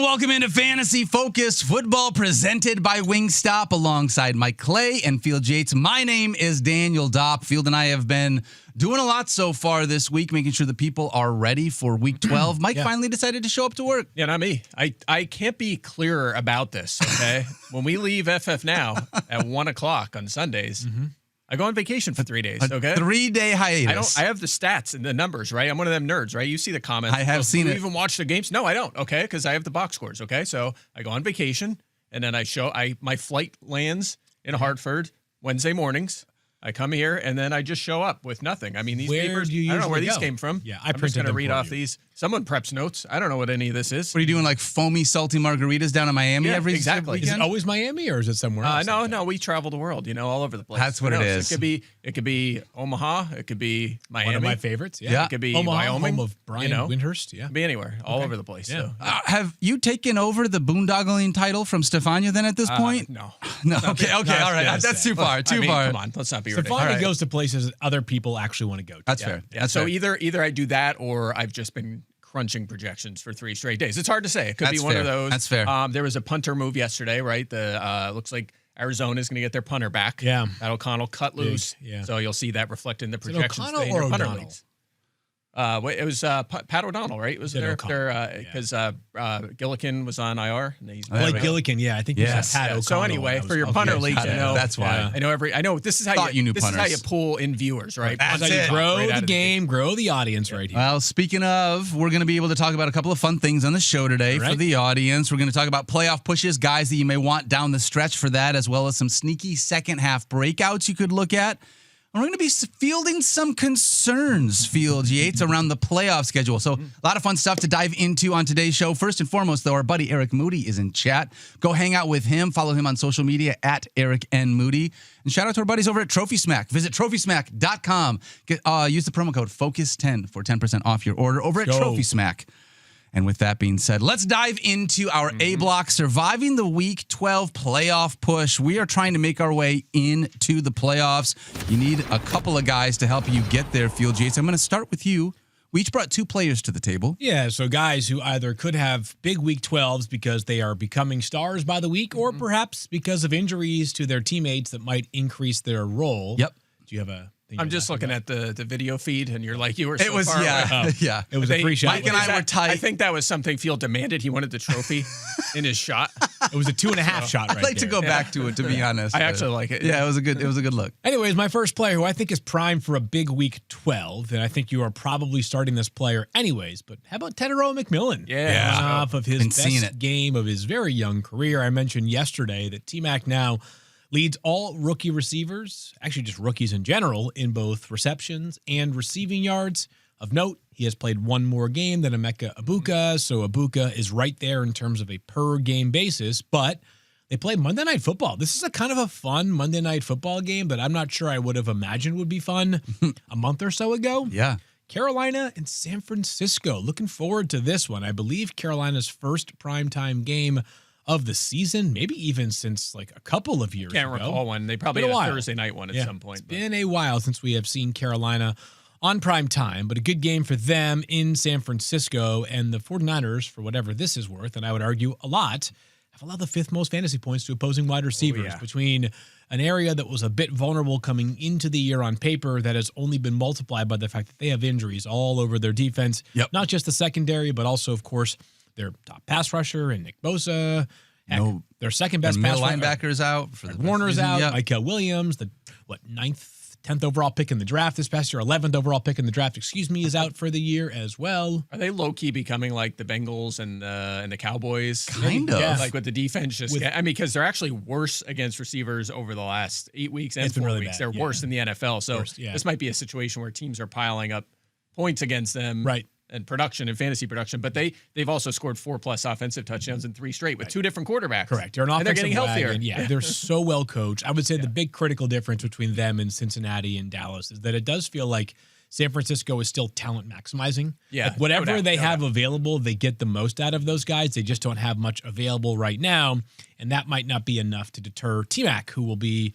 welcome into Fantasy Focused Football presented by Wingstop alongside Mike Clay and Field Yates. My name is Daniel Dopp. Field and I have been doing a lot so far this week, making sure the people are ready for Week 12. Mike finally decided to show up to work. Yeah, not me. I can't be clearer about this, okay? When we leave FF Now at 1 o'clock on Sundays, I go on vacation for 3 days, okay? 3-day hiatus. I have the stats and the numbers, right? I'm one of them nerds, right? You see the comments. I have seen it. Do you even watch the games? No, I don't, okay? Because I have the box scores, okay? So I go on vacation, and then my flight lands in Hartford Wednesday mornings. I come here, and then I just show up with nothing. I mean, these papers, I don't know where these came from. Yeah, I'm just going to read off these. Someone preps notes. I don't know what any of this is. What are you doing, like foamy, salty margaritas down in Miami every exactly. weekend? Is it always Miami, or is it somewhere else? No, we travel the world, all over the place. That's what it is. It could be Omaha. It could be Miami. One of my favorites. Yeah. It could be Omaha, Wyoming. home of Brian Windhurst. Yeah. It could be anywhere, all over the place. Yeah. So. Have you taken over the boondoggling title from Stefania then at this point? No. No. Okay. All right. That's too far. Too far. Come on. Let's not be ridiculous. Stefania goes to places that other people actually want to go to. That's fair. Yeah. So either I do that or I've just been crunching projections for 3 straight days. It's hard to say. It could be one of those. That's fair. There was a punter move yesterday, right? Looks like Arizona is going to get their punter back. Yeah. Pat O'Connell cut loose. Yeah. So you'll see that reflected in the projections. O'Connell or punter O'Donnell? leagues. It was Pat O'Donnell, right? It was there because Gillikin was on IR. And he's Blake Gillikin, I think he's Pat O'Connell. So anyway, for your punter league, that's why. I know this is how you pull in viewers, right? That's how you it. grow the game, grow the audience right here. Well, speaking of, we're going to be able to talk about a couple of fun things on the show today for the audience. We're going to talk about playoff pushes, guys that you may want down the stretch for that, as well as some sneaky second half breakouts you could look at. And we're going to be fielding some concerns, Field Yates, around the playoff schedule. So a lot of fun stuff to dive into on today's show. First and foremost, though, our buddy Eric Moody is in chat. Go hang out with him. Follow him on social media at Eric N. Moody. And shout out to our buddies over at Trophy Smack. Visit TrophySmack.com. Use the promo code FOCUS10 for 10% off your order over at Trophy Smack. And with that being said, let's dive into our A-Block Surviving the Week 12 playoff push. We are trying to make our way into the playoffs. You need a couple of guys to help you get there, Field Yates. I'm going to start with you. We each brought 2 players to the table. Yeah, so guys who either could have big Week 12s because they are becoming stars by the week, or perhaps because of injuries to their teammates that might increase their role. Yep. Do you have a... I'm just looking at the video feed, and you're like, you were so far away. Yeah. It was a free shot. Mike and I were tight. I think that was something Field demanded. He wanted the trophy in his shot. It was a 2.5 shot right I'd like to go back to it, to be honest. I actually like it. Yeah, it was a good look. Anyways, my first player who I think is primed for a big Week 12, and I think you are probably starting this player anyways, but how about Tedero McMillan? Yeah. Coming off of his best game of his very young career. I mentioned yesterday that T-Mac now leads all rookie receivers, actually just rookies in general, in both receptions and receiving yards. Of note, he has played one more game than Emeka Egbuka, so Egbuka is right there in terms of a per-game basis, but they play Monday Night Football. This is a kind of a fun Monday Night Football game that I'm not sure I would have imagined would be fun a month or so ago. Yeah. Carolina and San Francisco. Looking forward to this one. I believe Carolina's first primetime game of the season, maybe even since like a couple of years ago. Can't recall one. They probably had a Thursday night one at some point. It's been a while since we have seen Carolina on prime time, but a good game for them in San Francisco. And the 49ers, for whatever this is worth, and I would argue a lot, have allowed the 5th most fantasy points to opposing wide receivers between an area that was a bit vulnerable coming into the year on paper that has only been multiplied by the fact that they have injuries all over their defense. Not just the secondary, but also, of course, their top pass rusher and Nick Bosa. Their second best pass linebackers out. Warner's out. Micah Williams, the 10th overall pick in the draft this past year, 11th overall pick in the draft, is out for the year as well. Are they low-key becoming like the Bengals and the Cowboys? Kind of. Yeah. Like with the defense because they're actually worse against receivers over the last 8 weeks and 4 weeks. They're worse than the NFL. So this might be a situation where teams are piling up points against them. Right. And production and fantasy production, but they've also scored 4+ offensive touchdowns in 3 straight with 2 different quarterbacks. Correct. And they're getting healthier. Yeah, they're so well coached. I would say the big critical difference between them and Cincinnati and Dallas is that it does feel like San Francisco is still talent maximizing. Yeah, like whatever they have available, they get the most out of those guys. They just don't have much available right now, and that might not be enough to deter T-Mac, who will be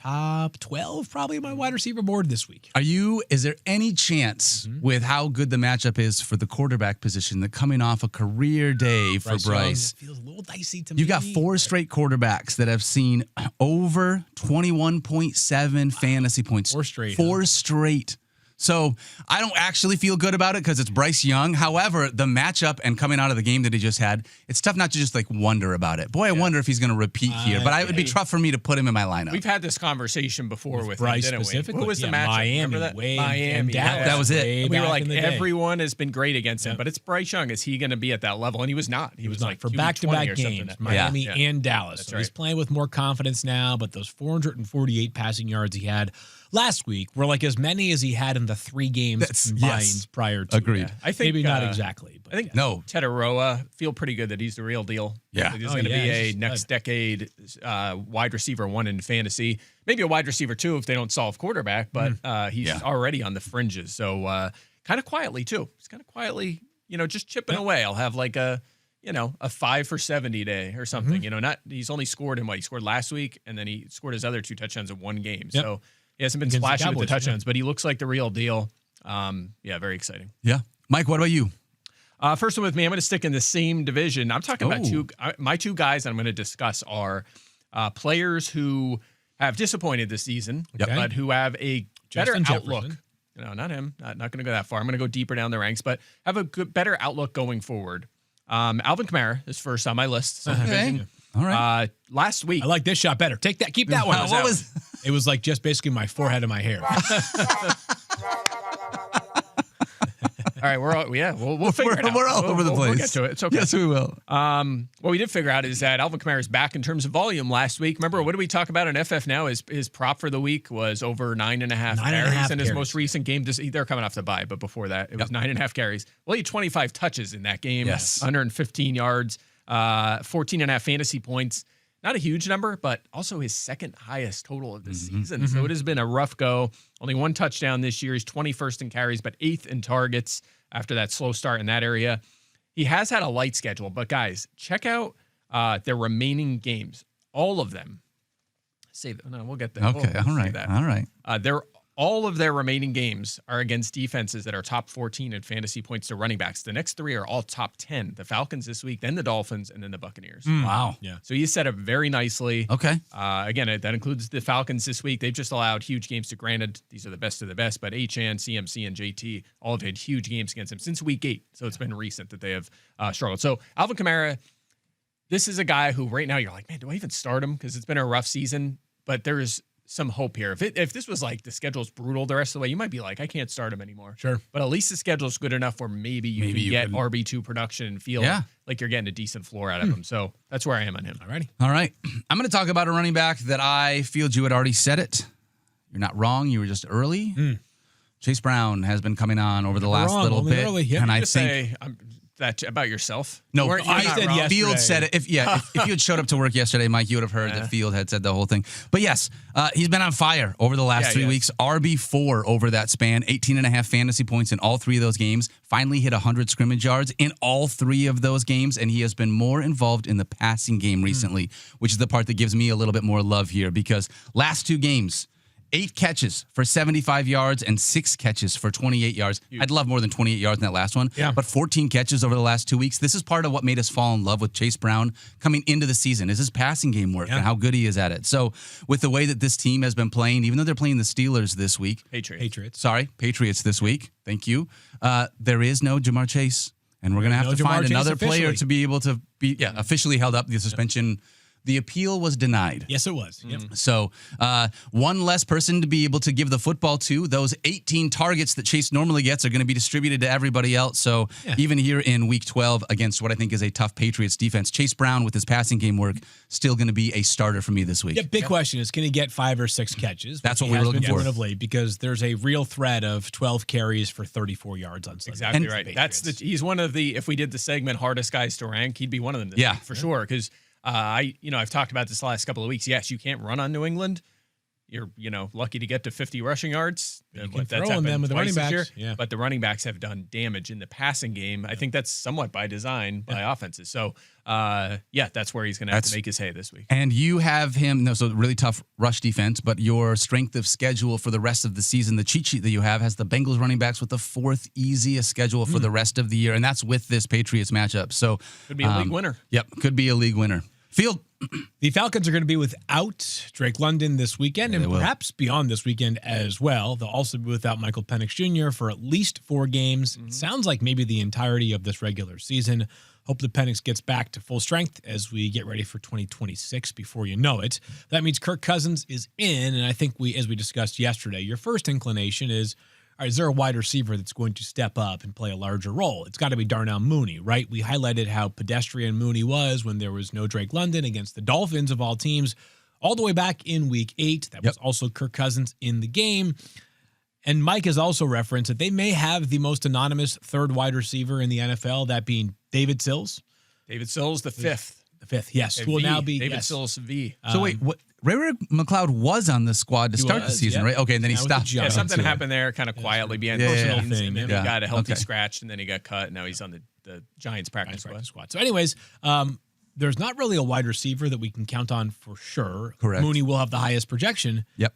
top 12 probably my wide receiver board this week. Is there any chance with how good the matchup is for the quarterback position that coming off a career day for Bryce? Feels a little dicey to me. You've got 4 straight quarterbacks that have seen over 21.7 fantasy points. 4 straight. 4 straight. So I don't actually feel good about it because it's Bryce Young. However, the matchup and coming out of the game that he just had, it's tough not to just like wonder about it. Boy, I wonder if he's going to repeat here. But it would be tough for me to put him in my lineup. We've had this conversation before with Bryce him, didn't specifically. We? What was the matchup? Miami, Remember that? Miami. And Dallas. That was it. We were like, everyone has been great against him, but it's Bryce Young. Is he going to be at that level? And he was not. He was like for QB back-to-back 20 or something. games, Miami and Dallas. That's So he's playing with more confidence now, but those 448 passing yards he had last week were like as many as he had in the 3 games combined prior to. Agreed. Yeah. I think maybe not exactly. But I think no. Tedoroa feel pretty good that he's the real deal. Yeah. He's going to be a next decade wide receiver 1 in fantasy. Maybe a wide receiver 2 if they don't solve quarterback, but he's already on the fringes. So kind of quietly too. He's kind of quietly, just chipping away. I'll have like a 5 for 70 day or something. He's only scored he scored last week, and then he scored his other 2 touchdowns in 1 game. Yep. So he hasn't been splashing with the touchdowns, but he looks like the real deal. Very exciting. Yeah. Mike, what about you? First one with me, I'm going to stick in the same division. I'm talking about my 2 guys I'm going to discuss are players who have disappointed this season, but who have a better outlook. No, not him. Not going to go that far. I'm going to go deeper down the ranks, but have a better outlook going forward. Alvin Kamara is first on my list. So All right. Last week, I like this shot better. Take that. Keep that one. It was like just basically my forehead and my hair. All right, we'll figure it out. We're all over the place. We'll get to it. It's okay. Yes, we will. What we did figure out is that Alvin Kamara is back in terms of volume last week. Remember, what did we talk about in FF now? His prop for the week was over 9.5 carries in his most recent game. They're coming off the bye, but before that, it was 9.5 carries. Well, he had 25 touches in that game. Yes. 115 yards, 14.5 fantasy points. Not a huge number, but also his second highest total of the season. So it has been a rough go. Only 1 touchdown this year. He's 21st in carries, but 8th in targets after that slow start in that area. He has had a light schedule, but guys, check out their remaining games. All of them. We'll get there. Okay, all right. All of their remaining games are against defenses that are top 14 in fantasy points to running backs. The next 3 are all top 10. The Falcons this week, then the Dolphins, and then the Buccaneers. Wow. Yeah. So he set up very nicely. Okay. Again, that includes the Falcons this week. They've just allowed huge games to, granted, these are the best of the best, but Achane, CMC, and JT all have had huge games against him since week 8. So it's been recent that they have struggled. So Alvin Kamara, this is a guy who right now you're like, man, do I even start him? Because it's been a rough season, but there's some hope here. If this was like the schedule's brutal the rest of the way, you might be like, I can't start him anymore. Sure. But at least the schedule's good enough where maybe you can get RB2 production and feel like you're getting a decent floor out of him. So that's where I am on him. Alrighty. All right. I'm going to talk about a running back that I feel you had already said it. You're not wrong. You were just early. Chase Brown has been coming on over the last little bit. And I think that about yourself. No, I said yesterday. Field said it. If you had showed up to work yesterday, Mike, you would have heard that Field had said the whole thing. But yes, he's been on fire over the last 3 weeks. RB4 over that span, 18.5 fantasy points in all 3 of those games. Finally hit 100 scrimmage yards in all 3 of those games, and he has been more involved in the passing game recently, which is the part that gives me a little bit more love here because last 2 games, 8 catches for 75 yards and 6 catches for 28 yards. I'd love more than 28 yards in that last one. Yeah. But 14 catches over the last 2 weeks. This is part of what made us fall in love with Chase Brown coming into the season is his passing game work and how good he is at it. So with the way that this team has been playing, even though they're playing the Steelers this week. Patriots this week. Thank you. There is no Jamar Chase. And we're going to have to find another player to be able to be officially held up. The suspension The appeal was denied. Yes, it was. Yep. So one less person to be able to give the football to. Those 18 targets that Chase normally gets are going to be distributed to everybody else. So even here in Week 12 against what I think is a tough Patriots defense, Chase Brown with his passing game work still going to be a starter for me this week. Yeah, big question is, can he get 5 or 6 catches? That's what we were looking for. Of late, because there's a real threat of 12 carries for 34 yards on Sunday. Exactly right. He's one of the, if we did the segment hardest guys to rank, he'd be one of them. For sure. Because I've talked about this the last couple of weeks. Yes, you can't run on New England, you're lucky to get to 50 rushing yards. You can throw on them with the running backs. Yeah. But the running backs have done damage in the passing game. I think that's somewhat by design by offenses. So, that's where he's going to have to make his hay this week. And you have him, so really tough rush defense, but your strength of schedule for the rest of the season, the cheat sheet that you have has the Bengals running backs with the 4th easiest schedule for the rest of the year, and that's with this Patriots matchup. So could be a league winner. Yep, could be a league winner. Field. The Falcons are going to be without Drake London this weekend, and perhaps beyond this weekend as well. They'll also be without Michael Penix Jr. for at least 4 games. It sounds like maybe the entirety of this regular season. Hope the Penix gets back to full strength as we get ready for 2026 before you know it. That means Kirk Cousins is in, and I think as we discussed yesterday, your first inclination is, all right, is there a wide receiver that's going to step up and play a larger role? It's got to be Darnell Mooney, right? We highlighted how pedestrian Mooney was when there was no Drake London against the Dolphins of all teams, all the way back in Week 8. That was also Kirk Cousins in the game. And Mike has also referenced that they may have the most anonymous third wide receiver in the NFL, that being David Sills. David Sills, the 5th. The 5th, yes. Who will now be David Sills V. So wait, what? Ray McLeod was on the squad to start the season, right? Okay, and then he stopped. Yeah, something happened there kind of quietly behind the scenes, and then he got a healthy scratch, and then he got cut, and now he's on the Giants practice squad. So anyways, there's not really a wide receiver that we can count on for sure. Correct. Mooney will have the highest projection. Yep.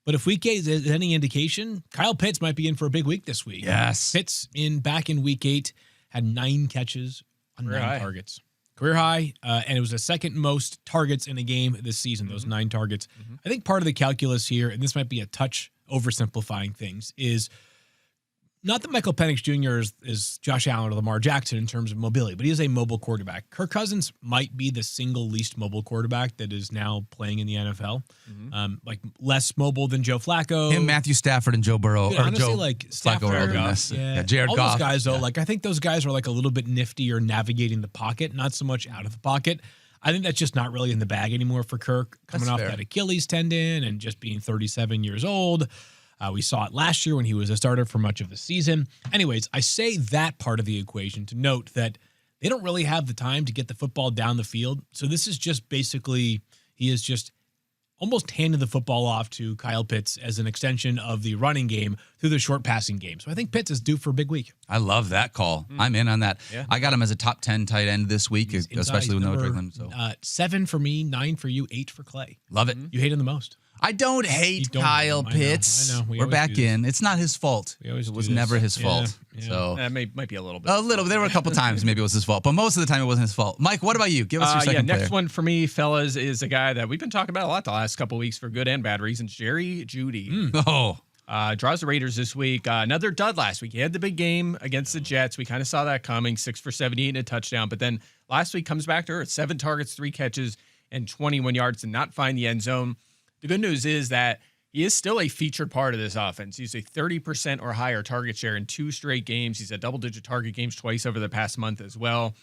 But if Week 8 is any indication, Kyle Pitts might be in for a big week this week. Yes. Pitts back in Week 8 had 9 catches on 9 targets. Career high, and it was the second most targets in a game this season, those 9 targets. I think part of the calculus here, and this might be a touch oversimplifying things, is not that Michael Penix Jr. is Josh Allen or Lamar Jackson in terms of mobility, but he is a mobile quarterback. Kirk Cousins might be the single least mobile quarterback that is now playing in the NFL. Like less mobile than Joe Flacco. Him, Matthew Stafford, and Joe Burrow. Dude, or honestly, Joe like Flacco Stafford, Jared all Goff. those guys, though, like I think those guys are like a little bit niftier navigating the pocket, not so much out of the pocket. I think that's just not really in the bag anymore for Kirk, coming off that Achilles tendon and just being 37 years old. We saw it last year when he was a starter for much of the season. Anyways, I say that part of the equation to note that they don't really have the time to get the football down the field. So this is just basically, he is just almost handed the football off to Kyle Pitts as an extension of the running game through the short passing game. So I think Pitts is due for a big week. I love that call. I'm in on that. Yeah. I got him as a top 10 tight end this week, especially with no Drake London. So 7 for me, 9 for you, 8 for Clay. Love it. You hate him the most. I don't hate Kyle Pitts. I know. We're back in. It's not his fault. It was never his fault. Yeah. So that might be a little bit. A little. There were a couple times maybe it was his fault, but most of the time it wasn't his fault. Mike, what about you? Give us your second player. Next one for me, fellas, is a guy that we've been talking about a lot the last couple of weeks for good and bad reasons. Jerry Jeudy. Draws the Raiders this week. Another dud last week. He had the big game against the Jets. We kind of saw that coming. 6 for 78 and a touchdown. But then last week comes back to earth. 7 targets, 3 catches, and 21 yards to not find the end zone. The good news is that he is still a featured part of this offense. He's a 30% or higher target share in 2 straight games. He's had double-digit target games twice over the past month as well.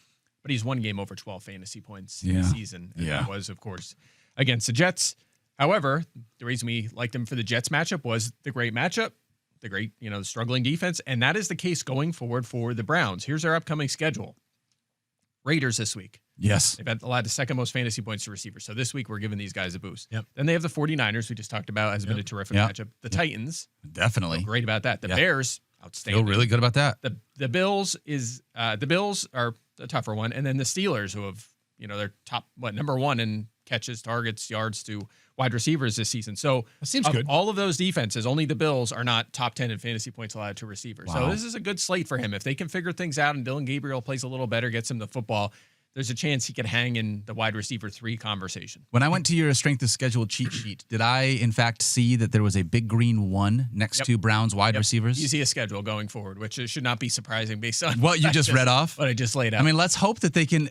But he's one game over 12 fantasy points in the season. And that was, of course, against the Jets. However, the reason we liked him for the Jets matchup was the great matchup, the great, struggling defense. And that is the case going forward for the Browns. Here's our upcoming schedule. Raiders this week. Yes. They've allowed the second most fantasy points to receivers. So this week we're giving these guys a boost. Yep. Then they have the 49ers, we just talked about, has been a terrific matchup. The Titans. Definitely. Great about that. The Bears, outstanding. Feel really good about that. The Bills are a tougher one. And then the Steelers, who have, they're top, number 1 in catches, targets, yards to wide receivers this season. So that seems good. All of those defenses, only the Bills are not top 10 in fantasy points allowed to receivers. Wow. So this is a good slate for him. If they can figure things out and Dylan Gabriel plays a little better, gets him the football, there's a chance he could hang in the wide receiver 3 conversation. When I went to your strength of schedule cheat sheet, did I, in fact, see that there was a big green 1 next to Browns wide receivers? You see a schedule going forward, which should not be surprising based on what you just read off. What I just laid out. I mean, let's hope that they can.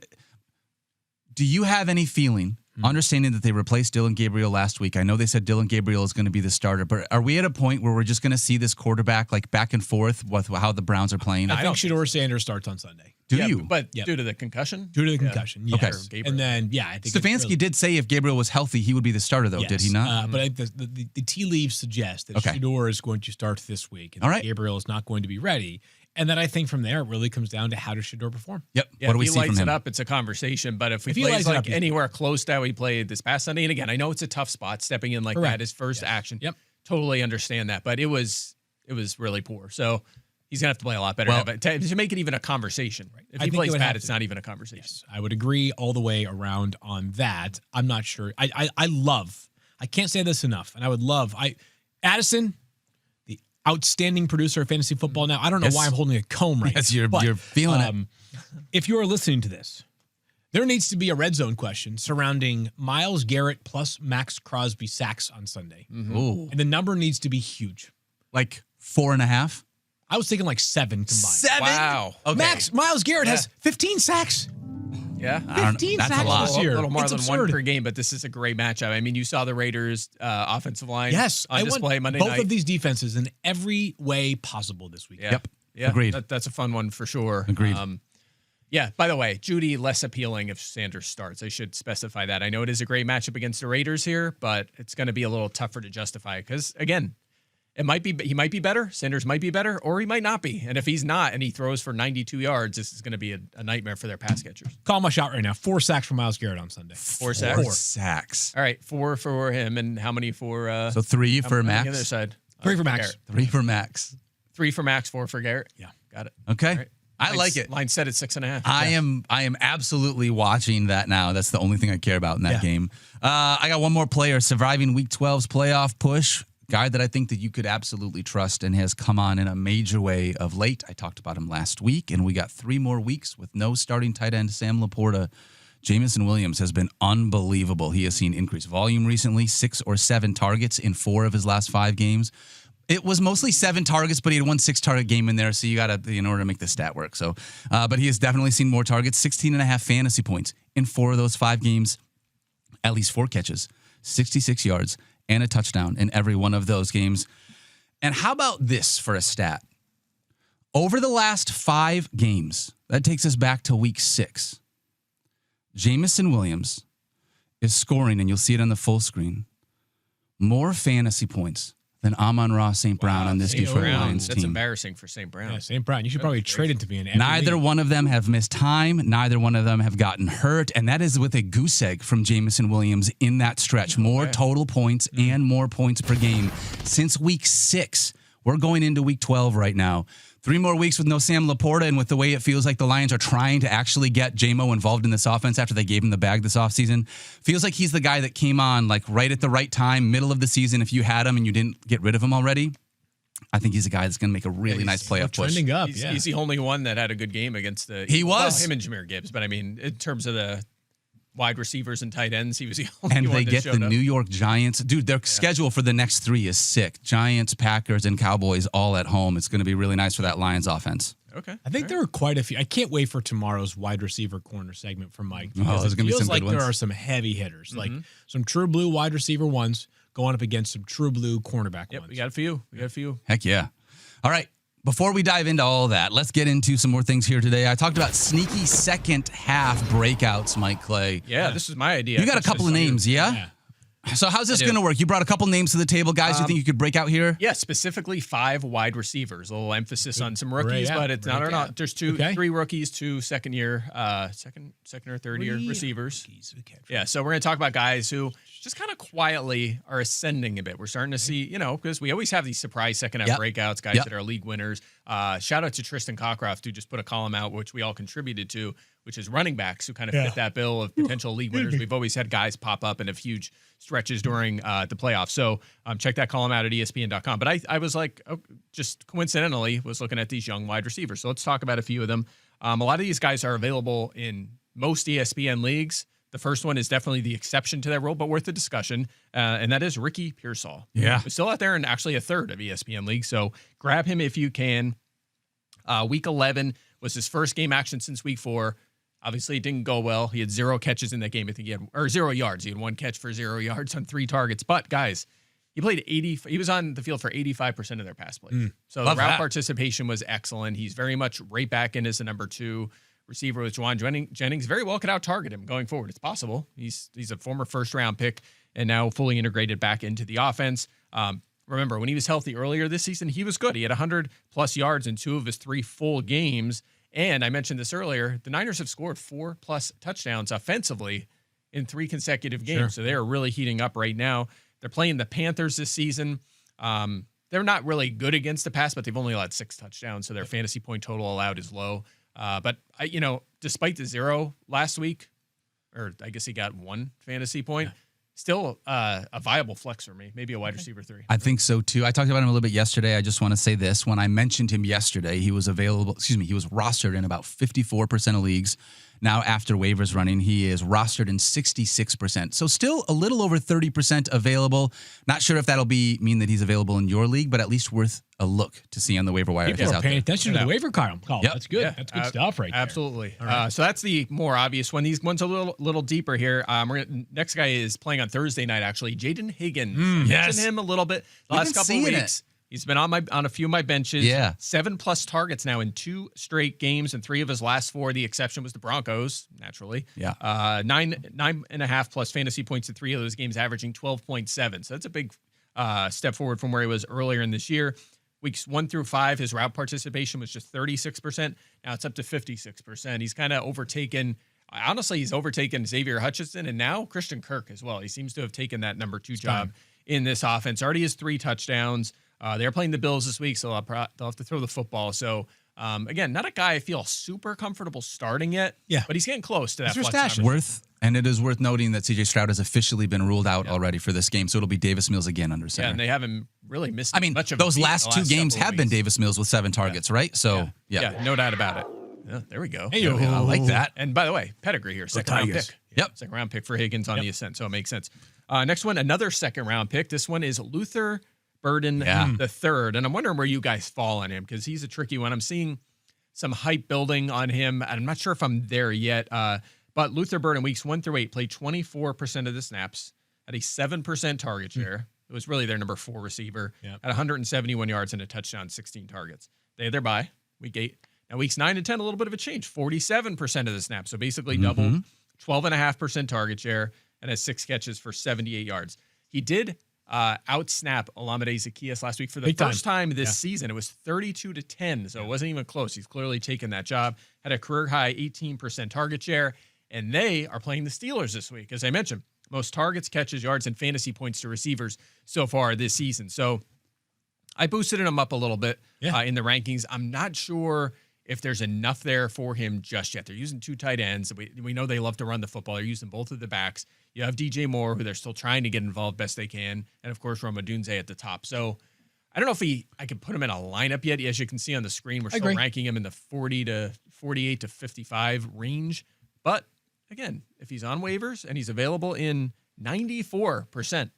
Do you have any feeling, understanding that they replaced Dylan Gabriel last week? I know they said Dylan Gabriel is going to be the starter, but are we at a point where we're just going to see this quarterback like back and forth with how the Browns are playing? I think Shedeur Sanders starts on Sunday. Do you? But due to the concussion? Due to the concussion, yes. Okay. And then, I think Stefanski did say if Gabriel was healthy, he would be the starter, though, did he not? But I think the tea leaves suggest that Shedeur is going to start this week, and Gabriel is not going to be ready. And then I think from there, it really comes down to how does Shedeur perform. Yep. Yeah, What do we if see he from lights him? it up, it's a conversation. But if he If he plays lights it like up, he's anywhere close to how he played this past Sunday, and again, I know it's a tough spot stepping in like Correct. that, his first action. Yep. Totally understand that, but it was really poor. So he's gonna have to play a lot better to make it even a conversation. Right. If I he think it plays would bad, have it's to. not even a conversation. Yes, I would agree all the way around on that. I'm not sure. I can't say this enough, and I would love Addison, the outstanding producer of fantasy football now. I don't know Yes. why I'm holding a comb right Yes, now. you're feeling it. If you are listening to this, there needs to be a red zone question surrounding Myles Garrett plus Max Crosby sacks on Sunday. Ooh. And the number needs to be huge. Like 4.5? I was thinking like 7 combined. 7? Wow. Okay. Myles Garrett has 15 sacks. Yeah. I don't know. 15 That's a sacks lot. this year. A little more It's than absurd. one per game, but this is a great matchup. I mean, you saw the Raiders' offensive line Yes, on I display want Monday both night. of these defenses in every way possible this week. Yeah. Yep. Yeah. Agreed. That's a fun one for sure. Agreed. Yeah, by the way, Judy less appealing if Sanders starts. I should specify that. I know it is a great matchup against the Raiders here, but it's going to be a little tougher to justify because, again, he might be better. Sanders might be better, or he might not be. And if he's not and he throws for 92 yards, this is going to be a nightmare for their pass catchers. Call my shot right now. 4 sacks for Myles Garrett on Sunday. 4 sacks? 4 sacks. All right, 4 for him, and how many for So 3 how for many on Max. the other side? 3 for Max. Garrett. 3 for Max. 3 for Max, 4 for Garrett. Yeah. Got it. Okay. All right. I like it. Line set at 6.5. I am absolutely watching that now. That's the only thing I care about in that game. I got one more player surviving Week 12's playoff push. Guy that I think that you could absolutely trust and has come on in a major way of late. I talked about him last week, and we got 3 more weeks with no starting tight end Sam Laporta. Jamison Williams has been unbelievable. He has seen increased volume recently, 6 or 7 targets in 4 of his last 5 games. It was mostly 7 targets, but he had one 6-target game in there, so you got to, in order to make the stat work. So, but he has definitely seen more targets, 16.5 fantasy points in 4 of those 5 games, at least 4 catches, 66 yards, and a touchdown in every one of those games. And how about this for a stat? Over the last 5 games, that takes us back to week 6, Jamison Williams is scoring, and you'll see it on the full screen, more fantasy points than Amon-Ra St. Brown on this St. Detroit Brown. Lions That's team. embarrassing for St. Brown. Yeah, St. Brown. You should probably trade it to me in every Neither league. one of them have missed time. Neither one of them have gotten hurt. And that is with a goose egg from Jamison Williams in that stretch. More total points and more points per game since week 6. We're going into week 12 right now. 3 more weeks with no Sam Laporta, and with the way it feels like the Lions are trying to actually get J-Mo involved in this offense after they gave him the bag this offseason. Feels like he's the guy that came on like right at the right time, middle of the season. If you had him and you didn't get rid of him already, I think he's a guy that's going to make a really nice playoff push. Trending up. He's the only one that had a good game against the. He was. Well, him and Jahmyr Gibbs, but I mean, in terms of the wide receivers and tight ends, he was the only And one they that get showed the up. New York Giants. Dude, their schedule for the next 3 is sick. Giants, Packers, and Cowboys all at home. It's going to be really nice for that Lions offense. Okay. I think there are quite a few. I can't wait for tomorrow's wide receiver corner segment from Mike. Oh, Because there's it gonna be feels some like good there ones. are some heavy hitters, like some true blue wide receiver ones going up against some true blue cornerback Yep, ones. we got a few. We got a few. Heck yeah. All right. Before we dive into all that, let's get into some more things here today. I talked about sneaky second half breakouts, Mike Clay. Yeah, this is my idea. You got a That's couple just of you. names, yeah? Yeah. So how's this I do. going to work? You brought a couple names to the table, guys. You think you could break out here? Yeah, specifically 5 wide receivers. A little emphasis on some rookies, yeah. but it's not. Breakout. Not. There's Okay. 3 rookies, 2 second or third year receivers. Yeah, so we're going to talk about guys who just kind of quietly are ascending a bit. We're starting to see, because we always have these surprise second half Yep. breakouts, guys Yep. that are league winners. Shout out to Tristan Cockcroft, who just put a column out, which we all contributed to, which is running backs who kind of fit that bill of potential league winners. We've always had guys pop up and have huge stretches during the playoffs. So check that column out at ESPN.com. But I was like, just coincidentally, was looking at these young wide receivers. So let's talk about a few of them. A lot of these guys are available in most ESPN leagues. The first one is definitely the exception to that rule, but worth a discussion, and that is Ricky Pearsall. Yeah. He's still out there and actually a third of ESPN leagues, so grab him if you can. Week 11 was his first game action since week 4. Obviously, it didn't go well. He had 0 catches in that game. I think he had, or 0 yards. He had 1 catch for 0 yards on 3 targets. But guys, he played 80. He was on the field for 85% of their pass plays. So Love the route that. participation was excellent. He's very much right back in as the number 2 receiver with Juwan Jennings. Very well could out target him going forward. It's possible. He's a former first round pick and now fully integrated back into the offense. remember, when he was healthy earlier this season, he was good. He had 100-plus yards in 2 of his 3 full games. And I mentioned this earlier, the Niners have scored 4+ touchdowns offensively in 3 consecutive games. Sure. So they are really heating up right now. They're playing the Panthers this season. They're not really good against the pass, but they've only allowed 6 touchdowns, so their fantasy point total allowed is low. But despite the 0 last week, or I guess he got 1 fantasy point, still a viable flex for me. Maybe a wide receiver 3. I think so too. I talked about him a little bit yesterday. I just want to say this. When I mentioned him yesterday, he was rostered in about 54% of leagues. Now, after waivers running, he is rostered in 66%. So still a little over 30% available. Not sure if that'll mean that he's available in your league, but at least worth a look to see on the waiver wire if People he's are out paying there. attention to the waiver column. Yep. That's good. Yeah, That's good stuff right there. Absolutely. All right. So that's the more obvious one. These ones a little deeper here. Next guy is playing on Thursday night, actually. Jaden Higgins. Yes. Mentioned him a little bit the We've last been couple seeing weeks. He's been on a few of my benches. Yeah. 7+ targets now in 2 straight games, and 3 of his last 4. The exception was the Broncos, naturally. Yeah. 9.5+ fantasy points in 3 of those games, averaging 12.7. So that's a big step forward from where he was earlier in this year. Weeks 1 through 5, his route participation was just 36%. Now it's up to 56%. He's kind of overtaken. Honestly, he's overtaken Xavier Hutchinson and now Christian Kirk as well. He seems to have taken that number 2 job in this offense. Already has 3 touchdowns. They're playing the Bills this week, so they'll have to throw the football. So, again, not a guy I feel super comfortable starting yet. Yeah. But he's getting close to that He's flex your option. stash. And it is worth noting that C.J. Stroud has officially been ruled out already for this game, so it'll be Davis Mills again under center. Yeah, and they haven't really missed much of those a beat last the 2 games couple of have been weeks. Davis Mills with 7 targets, right? So, yeah. No doubt about it. Yeah, there we go. Hey, I like that. And by the way, pedigree here, second-round Tigers. pick. Yep. Second-round pick for Higgins on the ascent, so it makes sense. Next one, another second-round pick. This one is Luther Burden the third, and I'm wondering where you guys fall on him because he's a tricky one. I'm seeing some hype building on him. I'm not sure if I'm there yet, but Luther Burden, weeks 1 through 8, played 24% of the snaps, had a 7% target share. It was really their number 4 receiver, at 171 yards and a touchdown, 16 targets. They had their bye, week 8. Now, weeks 9 and 10, a little bit of a change, 47% of the snaps, so basically double, 12.5% target share, and has 6 catches for 78 yards. He did out-snap Olamide Zaccheaus last week for the first time this season. It was 32-10, so it wasn't even close. He's clearly taken that job. Had a career-high 18% target share, and they are playing the Steelers this week. As I mentioned, most targets, catches, yards, and fantasy points to receivers so far this season. So I boosted him up a little bit in the rankings. I'm not sure if there's enough there for him just yet. They're using 2 tight ends. We know they love to run the football. They're using both of the backs. You have DJ Moore, who they're still trying to get involved best they can, and of course Roma Dunze at the top. So I don't know if I can put him in a lineup yet. As you can see on the screen, we're still ranking him in the 40 to 48 to 55 range. But again, if he's on waivers and he's available in 94%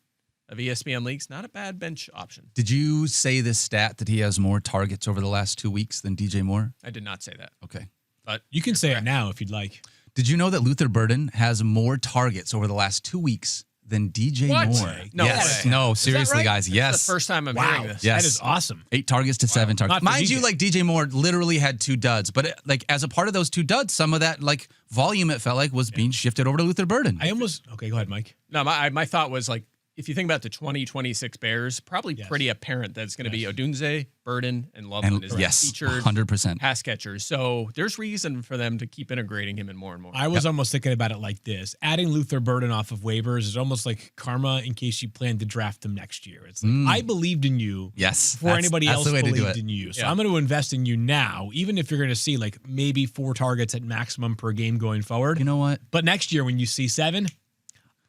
of ESPN leagues, not a bad bench option. Did you say this stat that he has more targets over the last 2 weeks than DJ Moore? I did not say that. Okay. But You can say it now if you'd like. Did you know that Luther Burden has more targets over the last 2 weeks than DJ What? Moore? No yes. way. No, seriously, right? guys. Yes. That's the first time I'm hearing this. Yes. That is awesome. 8 targets to 7 targets. Not for Mind DJ. you, like DJ Moore literally had 2 duds, but as a part of those 2 duds, some of that like volume it felt like was being shifted over to Luther Burden. Okay, go ahead, Mike. No, my thought was like, if you think about the 2026 Bears, probably pretty apparent that it's going to be Odunze, Burden, and Loveland as featured 100%. pass catchers. So there's reason for them to keep integrating him in more and more. I was almost thinking about it like this. Adding Luther Burden off of waivers is almost like karma in case you plan to draft him next year. It's like, I believed in you Yes. anybody that's else the way to do believed it. in you. So Yeah. I'm going to invest in you now, even if you're going to see like maybe 4 targets at maximum per game going forward. You know what? But next year when you see 7,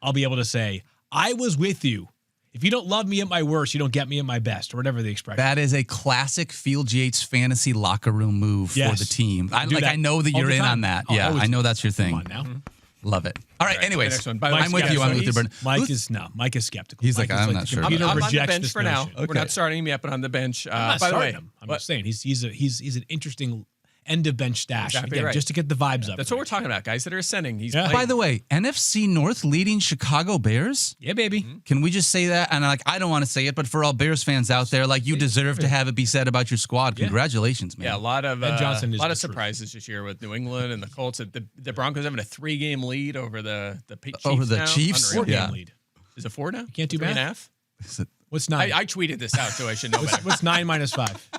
I'll be able to say, I was with you. If you don't love me at my worst, you don't get me at my best, or whatever the expression. That is a classic Field Yates fantasy locker room move for the team. I know that all you're the in time. on that. Oh, yeah, always. I know that's your thing. Come on now. Love it. All right, anyways, next one. By the way, I'm with you on Luther Burden. Mike is skeptical. He's Mike like, is I'm not the sure. computer I'm on the rejects bench this for now. notion. We're not starting him yet, but on the bench. I'm not by the way, starting him. I'm just saying he's an interesting end of bench stash. Exactly Again, right. just to get the vibes up. That's what we're talking about, guys that are ascending. He's Yeah. playing. By the way, NFC North leading Chicago Bears. Yeah, baby. Can we just say that? And I don't want to say it, but for all Bears fans out there, you deserve to have it be said about your squad. Congratulations, man. Yeah, a lot of Ben Johnson is lot the of truth. surprises this year with New England and the Colts. The Broncos having a 3-game lead over the Chiefs Over the now. Chiefs? Unreal. Four-game Yeah. lead. Is it 4 now? Can't do 3.5? math. Is it What's 9? I tweeted this out, so I should know better. What's 9 minus 5?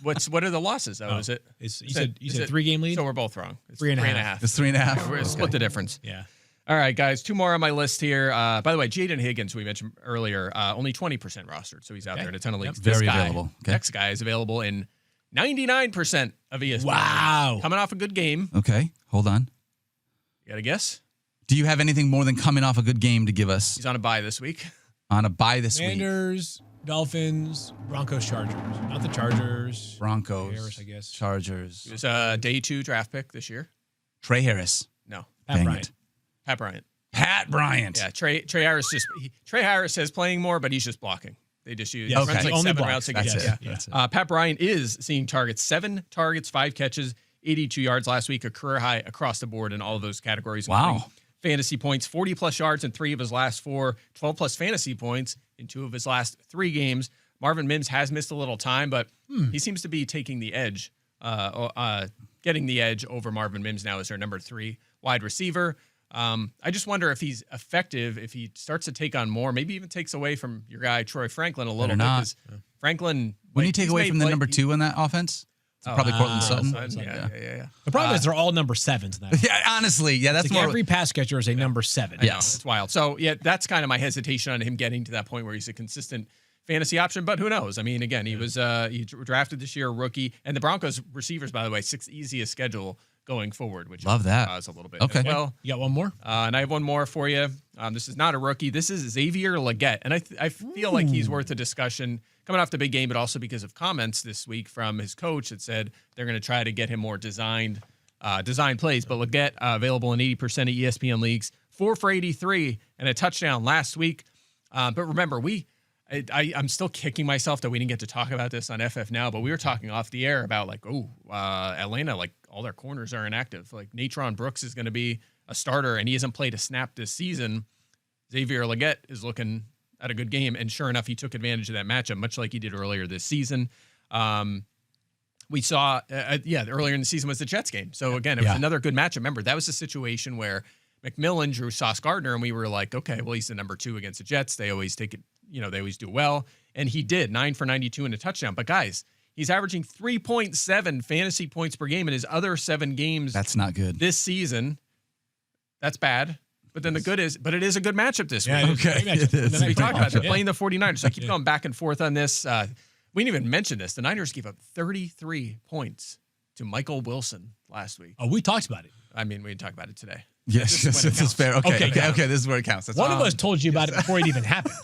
What are the losses? Oh, is it? You said 3-game lead? So we're both wrong. It's 3.5. It's 3.5. We're split the difference. Yeah. All right, guys. 2 more on my list here. By the way, Jaden Higgins, who we mentioned earlier, only 20% rostered, so he's out there in a ton of leagues. Very This guy, available. Okay. Next guy is available in 99% of ESPN. Wow. Coming off a good game. Okay, hold on. You got a guess? Do you have anything more than coming off a good game to give us He's on a bye this week. on a bye this week? Commanders, Dolphins, Broncos, Chargers. Not the Chargers. Broncos, Harris, I guess. Chargers. He was a day 2 draft pick this year. Trey Harris. No. Pat Dang Bryant. it. Pat Bryant. Pat Bryant. Yeah, Trey Harris Trey Harris says playing more, but he's just blocking. They just use Yeah, runs okay. like Only 7 blocks. routes a That's game. it. Yeah. That's it. Pat Bryant is seeing targets, 7 targets, 5 catches, 82 yards last week, a career high across the board in all of those categories. Wow. including Fantasy points, 40-plus yards in 3 of his last 4, 12-plus fantasy points in 2 of his last 3 games. Marvin Mims has missed a little time, but he seems to be taking the edge, getting the edge over Marvin Mims now as their number 3 wide receiver. I just wonder if he's effective, if he starts to take on more, maybe even takes away from your guy, Troy Franklin, a little Better bit. not. 'Cause Franklin, When you take he's away made from the play- number 2 in that offense, it's probably Cortland Sutton. Yeah. The problem is they're all number 7s in that. Yeah, honestly, yeah, that's Like more. every pass catcher is a number 7. I know, it's wild. So, yeah, that's kind of my hesitation on him getting to that point where he's a consistent fantasy option, but who knows? I mean, again, he was he drafted this year, a rookie, and the Broncos receivers, by the way, 6th easiest schedule going forward, which Love that. a little bit Okay. as well. You got one more? And I have one more for you. This is not a rookie. This is Xavier Leggett, and I feel like he's worth a discussion coming off the big game, but also because of comments this week from his coach that said they're going to try to get him more designed plays. But Leggett available in 80% of ESPN leagues, 4 for 83 and a touchdown last week. But remember, I'm still kicking myself that we didn't get to talk about this on FF Now, but we were talking off the air about Atlanta, like all their corners are inactive. Like Natron Brooks is going to be a starter and he hasn't played a snap this season. Xavier Leggett is looking at a good game, and sure enough, he took advantage of that matchup, much like he did earlier this season. We saw, earlier in the season was the Jets game. So again, it was another good matchup. Remember, that was a situation where McMillan drew Sauce Gardner, and we were like, okay, well, he's the number 2 against the Jets. They always take it, they always do well. And he did 9 for 92 and a touchdown. But guys, he's averaging 3.7 fantasy points per game in his other 7 games. That's not good. This season. That's bad. But then the good is, but it is a good matchup this week. Okay. It is. We talked about they're playing the 49ers. So I keep going back and forth on this. We didn't even mention this. The Niners gave up 33 points to Michael Wilson last week. Oh, we talked about it. I mean, we didn't talk about it today. Yes, This is when it this is fair. Okay, Okay, this is where it counts. That's One of us told you about it before it even happened.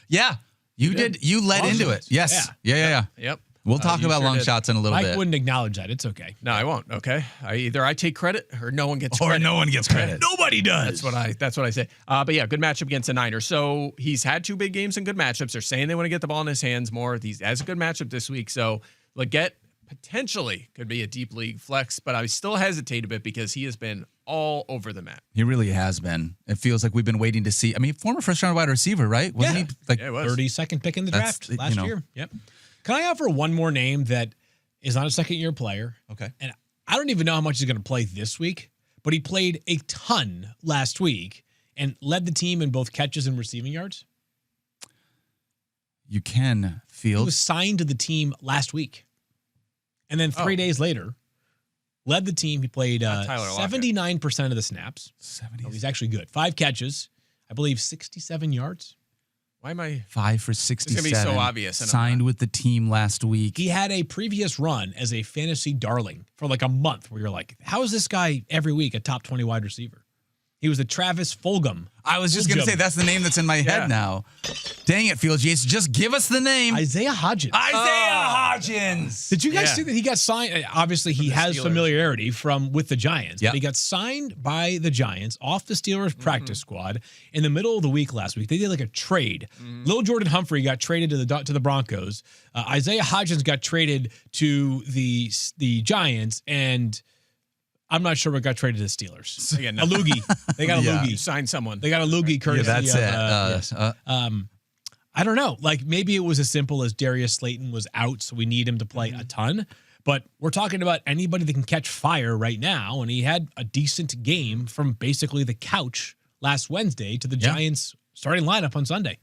Yeah, you did. You led Long into shots. it. Yes. Yeah. Yep. We'll talk You about sure long did. shots in a little Mike bit. wouldn't acknowledge that. It's okay. No, I won't. Okay. Either I take credit or no one gets Or credit. no one gets credit. Nobody does. That's what I say. But yeah, good matchup against the Niners. So he's had 2 big games and good matchups. They're saying they want to get the ball in his hands more. He has a good matchup this week. So Leggett potentially could be a deep league flex, but I still hesitate a bit because he has been all over the map. He really has been. It feels like we've been waiting to see. I mean, former first-round wide receiver, right? Wasn't he? Like, Yeah, it was. 32nd pick in the That's, draft last you know. year. Yep. Can I offer one more name that is not a second-year player? Okay. And I don't even know how much he's going to play this week, but he played a ton last week and led the team in both catches and receiving yards. You can He field. was signed to the team last week. And then 3 days later, led the team. He played Tyler Lockett. 79% of the snaps. 70. Oh, he's actually good. 5 catches, I believe 67 yards. Why am I? 5 for 67. It's gonna be so obvious, and I'm Signed not. with the team last week. He had a previous run as a fantasy darling for like a month where you're like, how is this guy every week a top 20 wide receiver? He was the Travis Fulgham. I was just going to say that's the name that's in my head now. Dang it, Fields Yates. Just give us the name. Isaiah Hodgins. Isaiah Hodgins. Did you guys Yeah. see that he got signed? Obviously, he has Steelers. familiarity with the Giants. Yep. But he got signed by the Giants off the Steelers practice squad in the middle of the week last week. They did like a trade. Lil Jordan Humphrey got traded to the Broncos. Isaiah Hodgins got traded to the Giants, and I'm not sure what got traded to the Steelers. Again, A loogie. They got a Yeah. loogie. sign someone. They got a loogie courtesy that's of, it. yes. I don't know. Like maybe it was as simple as Darius Slayton was out, so we need him to play a ton. But we're talking about anybody that can catch fire right now, and he had a decent game from basically the couch last Wednesday to the Giants starting lineup on Sunday.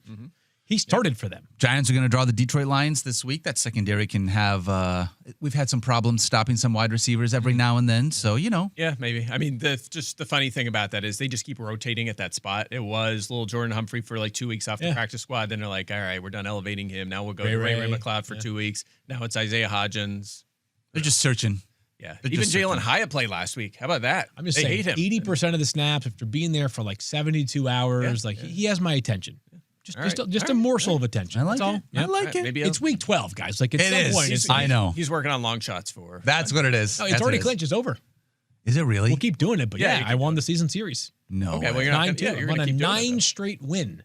He started for them. Giants are going to draw the Detroit Lions this week. That secondary can have. We've had some problems stopping some wide receivers every now and then. So, Yeah, maybe. I mean, just the funny thing about that is they just keep rotating at that spot. It was little Jordan Humphrey for like 2 weeks off the practice squad. Then they're like, all right, we're done elevating him. Now we'll go to Ray McLeod for 2 weeks. Now it's Isaiah Hodgins. They're just searching. Yeah. Even Jalen Hyatt played last week. How about that? I'm just saying, 80% of the snaps after being there for like 72 hours, he has my attention. Just a morsel of attention. I like That's it. all. I like it. Maybe It's week 12, guys. Like, at some point, I know. He's working on long shots for. That's what it is. No, it's already clinched. It's over. Is it really? We'll keep doing it, but I won the season series. No. Okay, well, way. you're not 9-2. you're I'm on gonna a keep doing 9 it, straight win.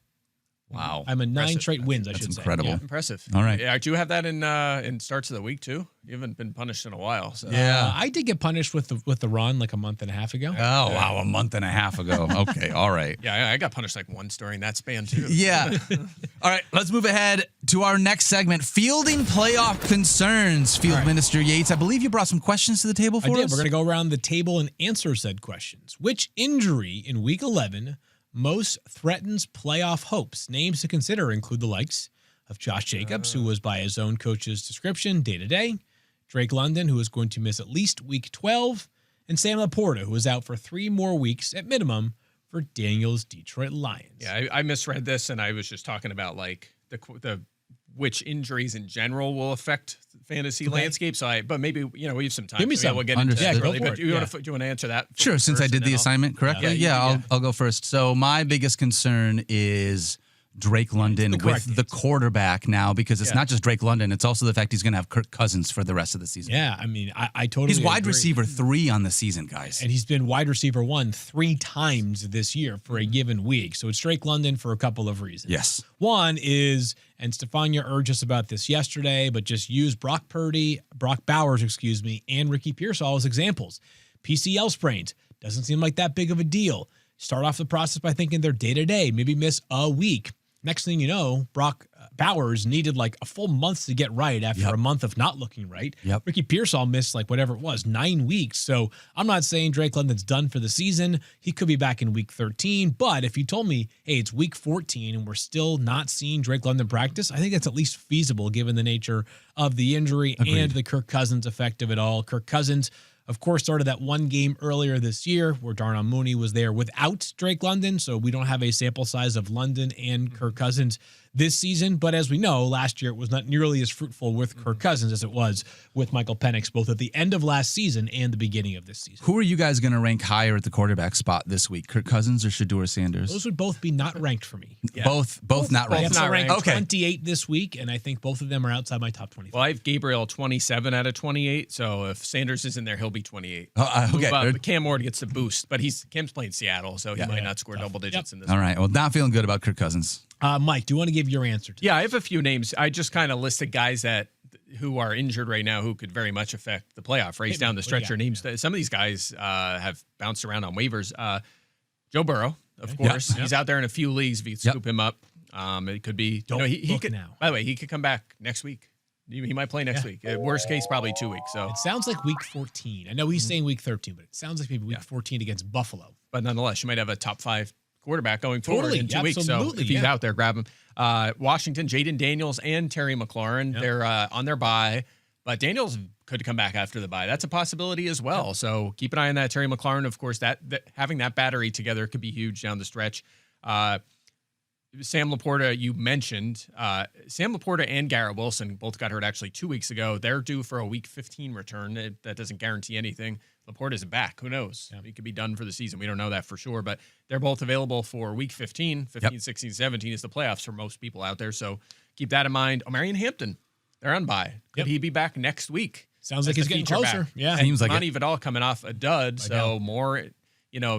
Wow. I'm a 9 straight wins, I should That's say. incredible. Yeah. Impressive. All right. Yeah, do you have that in starts of the week too? You haven't been punished in a while. So. Yeah. I did get punished with the run like a month and a half ago. Oh, wow. A month and a half ago. Okay. All right. Yeah, I got punished like once during that span too. Yeah. All right. Let's move ahead to our next segment, fielding playoff concerns. Field Minister Yates, I believe you brought some questions to the table for us. I did. We're going to go around the table and answer said questions. Which injury in week 11 most threatens playoff hopes? Names to consider include the likes of Josh Jacobs, who was by his own coach's description day-to-day, Drake London, who is going to miss at least week 12, and Sam Laporta, who is out for 3 more weeks at minimum for Daniel's Detroit Lions. Yeah, I misread this, and I was just talking about like the which injuries in general will affect fantasy landscape. So but maybe we have some time. Give me some. We'll get into that Understood. shortly. Go for But it. do you want to answer that? Sure, since I did the assignment correctly. Yeah, I'll go first. So my biggest concern is Drake London with the quarterback now, because it's not just Drake London, it's also the fact he's going to have Kirk Cousins for the rest of the season. Yeah, I mean, I totally He's wide agree. receiver 3 on the season, guys. And he's been wide receiver 1 3 times this year for a given week. So it's Drake London for a couple of reasons. Yes. One is, and Stefania urged us about this yesterday, but just use Brock Bowers, and Ricky Pearsall as examples. PCL sprains. Doesn't seem like that big of a deal. Start off the process by thinking they're day-to-day, maybe miss a week. Next thing you know, Brock Bowers needed like a full month to get right after a month of not looking right. Yep. Ricky Pearsall missed like whatever it was, 9 weeks. So I'm not saying Drake London's done for the season. He could be back in week 13. But if you told me, hey, it's week 14 and we're still not seeing Drake London practice, I think that's at least feasible given the nature of the injury and the Kirk Cousins effect of it all. Kirk Cousins, of course, started that one game earlier this year where Darnell Mooney was there without Drake London, so we don't have a sample size of London and Kirk Cousins this season. But as we know, last year it was not nearly as fruitful with Kirk Cousins as it was with Michael Penix, both at the end of last season and the beginning of this season. Who are you guys going to rank higher at the quarterback spot this week, Kirk Cousins or Shedeur Sanders? Those would both be not ranked for me. Yeah. Both not I ranked. have to rank Okay. 28 this week, and I think both of them are outside my top 25. Well, I have Gabriel 27 out of 28. So if Sanders is in there, he'll be 28. Okay. Move up. Cam Ward gets the boost, but Cam's playing Seattle, so he might not score double digits in this. All right. Well, not feeling good about Kirk Cousins. Mike, do you want to give your answer to Yeah, I have a few names. I just kind of listed guys who are injured right now who could very much affect the playoff race down the stretch. Your names. Some of these guys have bounced around on waivers. Joe Burrow, of course, he's out there in a few leagues. If you scoop him up, it could be. He could. Now. By the way, he could come back next week. He might play next week. Worst case, probably 2 weeks. So It sounds like week 14. I know he's saying week 13, but it sounds like maybe week 14 against Buffalo. But nonetheless, you might have a top 5 quarterback going forward in 2 weeks. So Absolutely, if he's out there, grab him. Washington, Jaden Daniels and Terry McLaurin, they're on their bye. But Daniels could come back after the bye. That's a possibility as well. So keep an eye on that. Terry McLaurin, of course, that having that battery together could be huge down the stretch. Sam Laporta, you mentioned. Sam Laporta and Garrett Wilson both got hurt actually 2 weeks ago. They're due for a week 15 return. That doesn't guarantee anything. Laporta's back. Who knows? Yeah. He could be done for the season. We don't know that for sure, but they're both available for week 15, 16, 17 is the playoffs for most people out there. So keep that in mind. Marion Hampton, they're on bye. Could he be back next week? Sounds like he's getting closer. Back? Yeah. Seems like Monty Vidal coming off a dud, so more,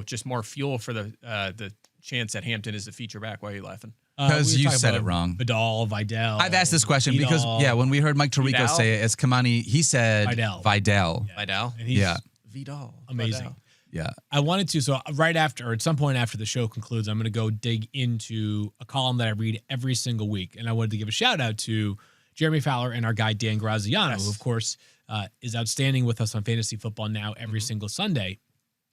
just more fuel for the chance that Hampton is the feature back. Why are you laughing? Because you said it wrong. Vidal. I've asked this question because, when we heard Mike Tirico say it as Kamani, he said Vidal. Vidal? And he's Vidal. Amazing. Vidal. Yeah. I wanted to, so right after, or at some point after the show concludes, I'm going to go dig into a column that I read every single week. And I wanted to give a shout out to Jeremy Fowler and our guy, Dan Graziano, who, of course, is outstanding with us on Fantasy Football Now every single Sunday.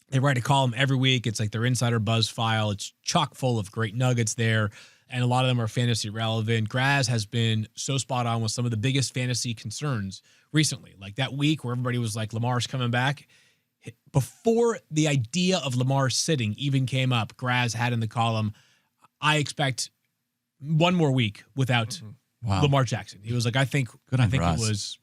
They write a column every week. It's like their Insider Buzz file. It's chock full of great nuggets there. and a lot of them are fantasy relevant. Graz has been so spot on with some of the biggest fantasy concerns recently. Like that week where everybody was like, Lamar's coming back. Before the idea of Lamar sitting even came up, Graz had in the column, I expect one more week without Lamar Jackson. He was like, I think it was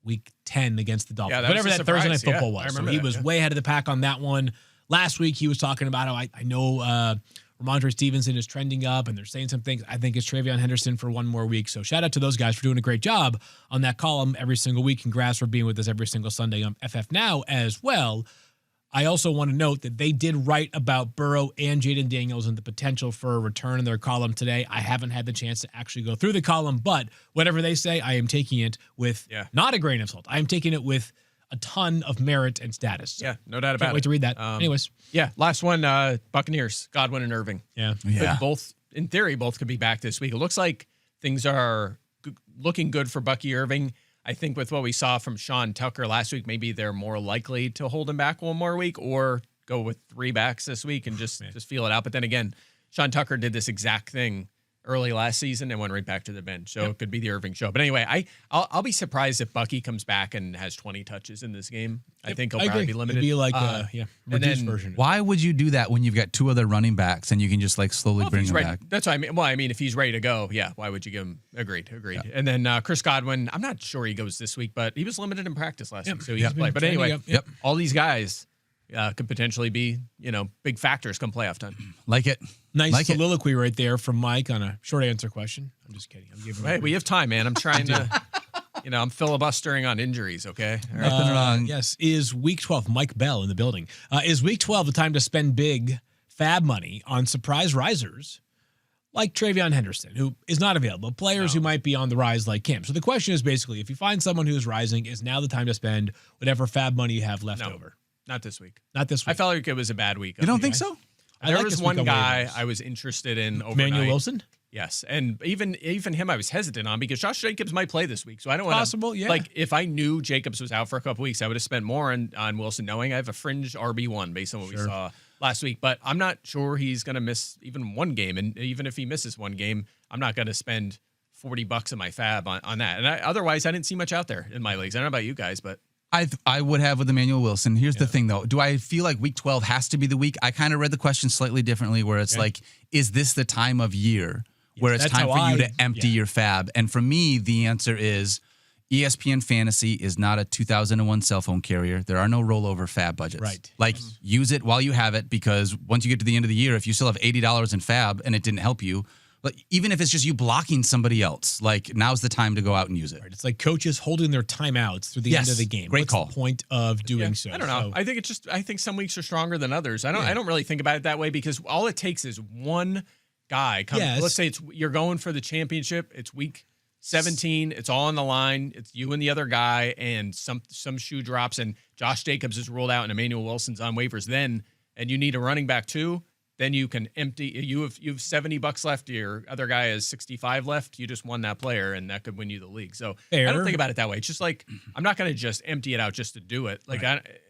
week 10 against the Dolphins. Yeah, whatever that Thursday Night Football was. So he was way ahead of the pack on that one. Last week, he was talking about how I know Ramondre Stevenson is trending up, and they're saying some things. I think it's Travion Henderson for one more week. So shout out to those guys for doing a great job on that column every single week. Congrats for being with us every single Sunday on FF Now as well. I also want to note that they did write about Burrow and Jaden Daniels and the potential for a return in their column today. I haven't had the chance to actually go through the column, but whatever they say, I am taking it with not a grain of salt. I am taking it with a ton of merit and status. So no doubt about it. Can't wait to read that. Anyways. Yeah, last one, Buccaneers, Godwin and Irving. Yeah. Both, in theory, both could be back this week. It looks like things are looking good for Bucky Irving. I think with what we saw from Sean Tucker last week, maybe they're more likely to hold him back one more week or go with 3 backs this week and just feel it out. But then again, Sean Tucker did this exact thing early last season and went right back to the bench. So it could be the Irving show. But anyway, I'll be surprised if Bucky comes back and has 20 touches in this game. I think he'll probably be limited. It'd be like reduced version. Why would you do that when you've got 2 other running backs and you can just like slowly bring them back? That's what I mean. Well, I mean, if he's ready to go, why would you give him? Agreed. Yeah. And then Chris Godwin, I'm not sure he goes this week, but he was limited in practice last week, so he's played. But anyway, all these guys could potentially be, big factors come playoff time. Like it. Nice soliloquy right there from Mike on a short answer question. I'm just kidding. I'm giving Hey, we have time, man. I'm trying to, I'm filibustering on injuries, okay? All right. Yes. Is week 12, Mike Bell in the building, is week 12 the time to spend big fab money on surprise risers like Travion Henderson, who is not available, players who might be on the rise like Cam? So the question is basically, if you find someone who's rising, is now the time to spend whatever fab money you have left over? Not this week. Not this week. I felt like it was a bad week. You don't think so? There was one guy I was interested in overnight. Manuel Wilson? Yes, and even him I was hesitant on because Josh Jacobs might play this week, so I don't want possible. Yeah, like if I knew Jacobs was out for a couple weeks, I would have spent more on Wilson, knowing I have a fringe RB1 based on what we saw last week. But I'm not sure he's going to miss even one game, and even if he misses one game, I'm not going to spend $40 in my fab on that. And otherwise, I didn't see much out there in my leagues. I don't know about you guys, but. I would have with Emmanuel Wilson. Here's the thing, though. Do I feel like week 12 has to be the week? I kind of read the question slightly differently, where it's like, is this the time of year where it's time for you to empty your fab? And for me, the answer is ESPN Fantasy is not a 2001 cell phone carrier. There are no rollover fab budgets. Right. Like, use it while you have it, because once you get to the end of the year, if you still have $80 in fab and it didn't help you, like, even if it's just you blocking somebody else, like, now's the time to go out and use it. Right. It's like coaches holding their timeouts through the end of the game. Great What's call. The point of doing so? I don't know. I think I think some weeks are stronger than others. I don't really think about it that way, because all it takes is one guy come. Let's say you're going for the championship. It's week 17. It's all on the line. It's you and the other guy, and some shoe drops, and Josh Jacobs is ruled out, and Emmanuel Wilson's on waivers. And you need a running back too. Then you can empty. You have $70 left. Your other guy has 65 left. You just won that player, and that could win you the league. So I don't think about it that way. It's just like, I'm not going to just empty it out just to do it. Like,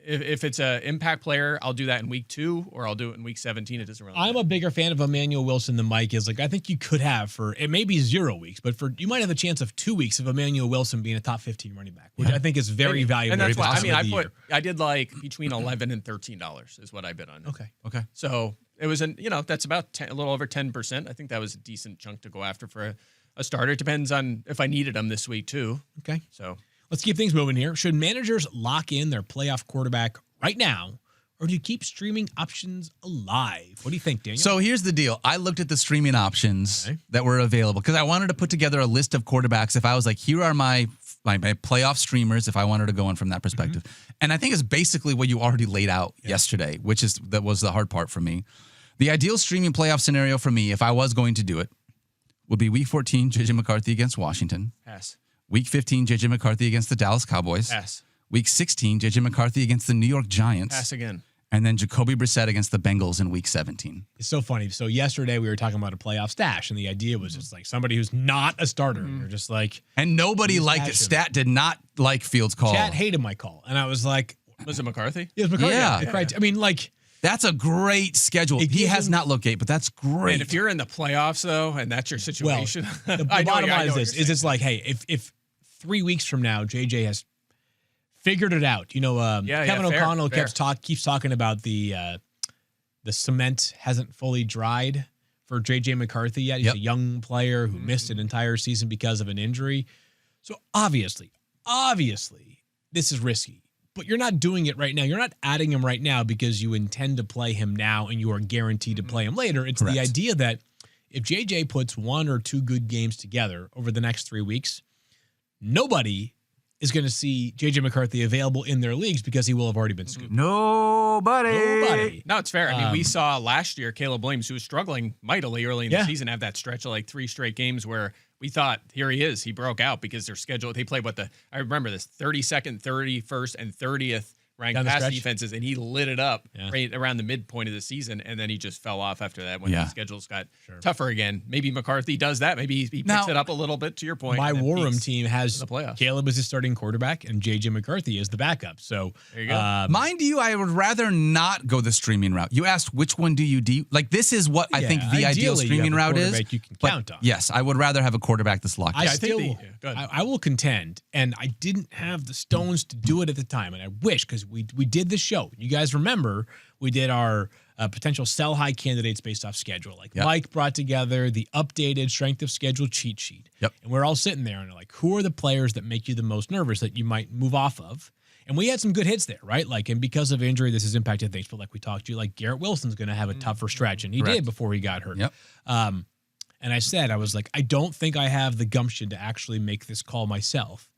if it's an impact player, I'll do that in week 2, or I'll do it in week 17. It doesn't really matter. I'm a bigger fan of Emmanuel Wilson than Mike is. Like, I think you could have for it may be 0 weeks, but you might have a chance of 2 weeks of Emmanuel Wilson being a top 15 running back, which I think is very valuable. And that's why I did like between $11 and $13 is what I bid on. Okay. So it was that's about a little over 10%. I think that was a decent chunk to go after for a starter. It depends on if I needed them this week too. Okay. So let's keep things moving here. Should managers lock in their playoff quarterback right now, or do you keep streaming options alive? What do you think, Daniel? So here's the deal. I looked at the streaming options that were available because I wanted to put together a list of quarterbacks. If I was like, here are my playoff streamers, if I wanted to go in from that perspective. And I think it's basically what you already laid out yesterday, that was the hard part for me. The ideal streaming playoff scenario for me, if I was going to do it, would be week 14, J.J. McCarthy against Washington. Pass. Week 15, J.J. McCarthy against the Dallas Cowboys. Pass. Week 16, J.J. McCarthy against the New York Giants. Pass again. And then Jacoby Brissett against the Bengals in week 17. It's so funny. So yesterday we were talking about a playoff stash, and the idea was just like somebody who's not a starter. You're just like, and nobody liked it. Stat did not like Fields' call. Chat hated my call, and I was like, was it McCarthy? It was McCarthy. Yeah. I mean, like, That's a great schedule. He has not looked great, but that's great. And if you're in the playoffs, though, and that's your situation, the bottom line is this: it's like, hey, if 3 weeks from now JJ has figured it out, Kevin O'Connell keeps talking about the cement hasn't fully dried for JJ McCarthy yet. He's a young player who missed an entire season because of an injury. So obviously, this is risky. But you're not doing it right now. You're not adding him right now because you intend to play him now and you are guaranteed to play him later. It's the idea that if JJ puts 1 or 2 good games together over the next 3 weeks, nobody is going to see JJ McCarthy available in their leagues because he will have already been scooped. Nobody. No, it's fair. I mean, we saw last year Caleb Williams, who was struggling mightily early in the season, have that stretch of like 3 straight games where we thought, here he is. He broke out because their schedule, they played I remember this, 32nd, 31st, and 30th ranked pass defenses, and he lit it up right around the midpoint of the season, and then he just fell off after that when the schedules got tougher again. Maybe McCarthy does that. Maybe he picks it up a little bit, to your point. My War Room team has Caleb as his starting quarterback and JJ McCarthy as the backup. So there you go. Mind you, I would rather not go the streaming route. You asked which one do you like this is what I think the ideal streaming route is. You can count on. Yes, I would rather have a quarterback that's locked in. I will contend, and I didn't have the stones to do it at the time, and I wish, because we did the show. You guys remember we did our potential sell high candidates based off schedule. Mike brought together the updated strength of schedule cheat sheet. And we're all sitting there and like, who are the players that make you the most nervous that you might move off of? And we had some good hits there, right? And because of injury, this has impacted things. But like we talked to you, Garrett Wilson's going to have a tougher stretch, and he did before he got hurt. And I was like, I don't think I have the gumption to actually make this call myself.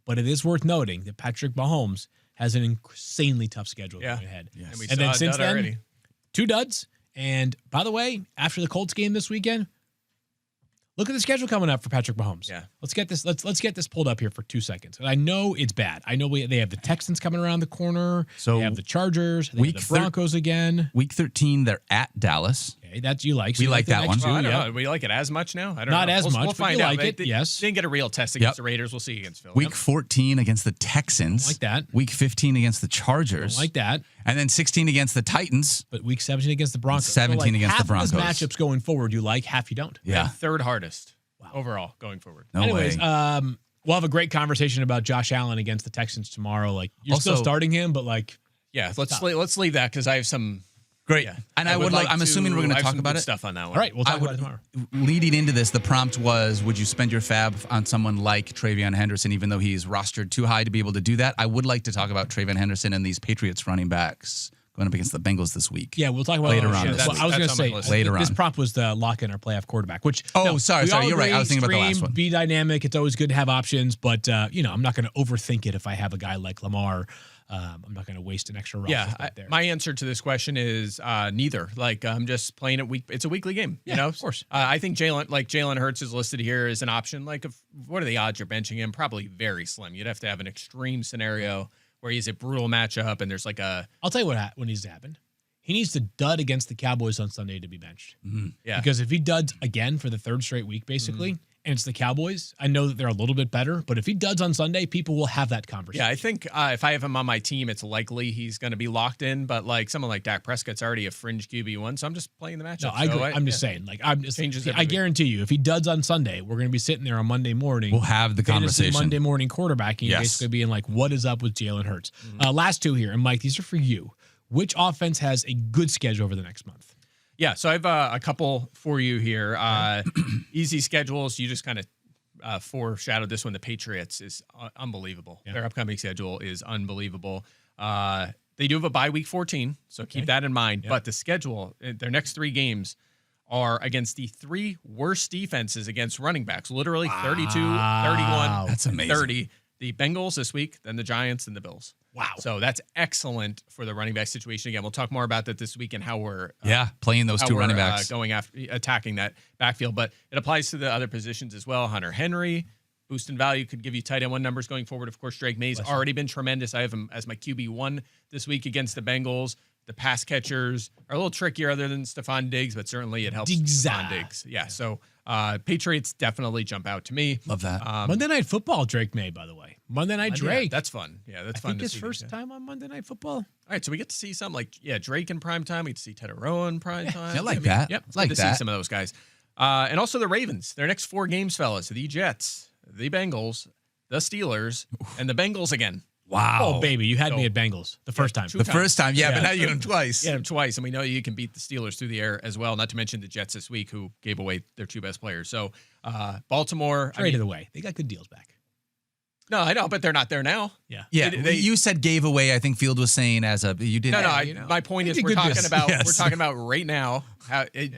But it is worth noting that Patrick Mahomes has an insanely tough schedule going ahead. Yes. And then since then, 2 duds. And by the way, after the Colts game this weekend, look at the schedule coming up for Patrick Mahomes. Let's get this. Let's get this pulled up here for 2 seconds. And I know it's bad. I know they have the Texans coming around the corner. So they have the Chargers. They have the Broncos again. Week 13, they're at Dallas. Okay, that you like. So we like that one. Well, I don't know. Do we like it as much now? I don't know. Not as much. We'll find out. Like it. Yes. Didn't get a real test against the Raiders. We'll see against Philly. Week 14 against the Texans. Like that. Week 15 against the Chargers. Like that. And then 16 against the Titans. But week 17 against the Broncos. 17 against the Broncos. Half of his matchups going forward you like, half you don't. Yeah. And 3rd hardest overall going forward. Anyways, we'll have a great conversation about Josh Allen against the Texans tomorrow. You're still starting him, but let's leave that because I have some great. And I'm assuming we're going to talk about stuff on that one. All right, we'll talk about it tomorrow. Leading into this, the prompt was, would you spend your fab on someone like TreVeyon Henderson, even though he's rostered too high to be able to do that? I would like to talk about TreVeyon Henderson and these Patriots running backs going up against the Bengals this week. Yeah, we'll talk about later on. I was going to say later on. This prompt was the lock in our playoff quarterback. Which sorry, you're right. I was thinking about the last one. Be dynamic. It's always good to have options, but I'm not going to overthink it. If I have a guy like Lamar, I'm not going to waste an extra roster there. My answer to this question is neither. I'm just playing it week. It's a weekly game. Of course. I think Jalen Hurts is listed here as an option. What are the odds you're benching him? Probably very slim. You'd have to have an extreme scenario where he's a brutal matchup and there's I'll tell you what needs to happen. He needs to dud against the Cowboys on Sunday to be benched. Mm-hmm. Yeah. Because if he duds again for the 3rd straight week, basically, and it's the Cowboys, I know that they're a little bit better, but if he duds on Sunday, people will have that conversation. Yeah, I think if I have him on my team, it's likely he's going to be locked in, but someone like Dak Prescott's already a fringe QB1, so I'm just playing the matchup. No, I agree. I'm just saying. I guarantee you, if he duds on Sunday, we're going to be sitting there on Monday morning. We'll have the conversation. Monday morning quarterbacking, basically being like, what is up with Jalen Hurts? Last 2 here, and Mike, these are for you. Which offense has a good schedule over the next month? Yeah, so I have a couple for you here. Easy schedules. You just kind of foreshadowed this one. The Patriots is unbelievable. Yeah. Their upcoming schedule is unbelievable. They do have a bye week 14, so keep that in mind. Yeah. But the schedule, their next 3 games are against the 3 worst defenses against running backs. Literally 32, 31, That's amazing. 30. The Bengals this week, then the Giants and the Bills. Wow. So that's excellent for the running back situation. Again, we'll talk more about that this week and how we're playing those 2 running backs, going after attacking that backfield. But it applies to the other positions as well. Hunter Henry, boost in value, could give you tight end 1 numbers going forward. Of course, Drake May's already been tremendous. I have him as my QB1 this week against the Bengals. The pass catchers are a little trickier other than Stephon Diggs, but certainly it helps Stephon Diggs. Yeah, so Patriots definitely jump out to me. Love that. Monday Night Football, Drake May, by the way. Monday Night Drake. Yeah, that's fun. Yeah, that's fun. I think his first time on Monday Night Football. All right, so we get to see something like, Drake in prime time. We get to see Ted Rowe in prime time. I like that. Yep, like good to that. see some of those guys. And also the Ravens. Their next 4 games, fellas. The Jets, the Bengals, the Steelers, and the Bengals again. Wow. Oh, baby, you had me at Bengals the first time. The first time, but now you get them twice. Yeah, twice, and we know you can beat the Steelers through the air as well. Not to mention the Jets this week, who gave away their 2 best players. So Baltimore traded away. They got good deals back. No, I know, but they're not there now. Yeah, you said gave away. I think Field was saying you didn't. No. My point is we're talking about right now.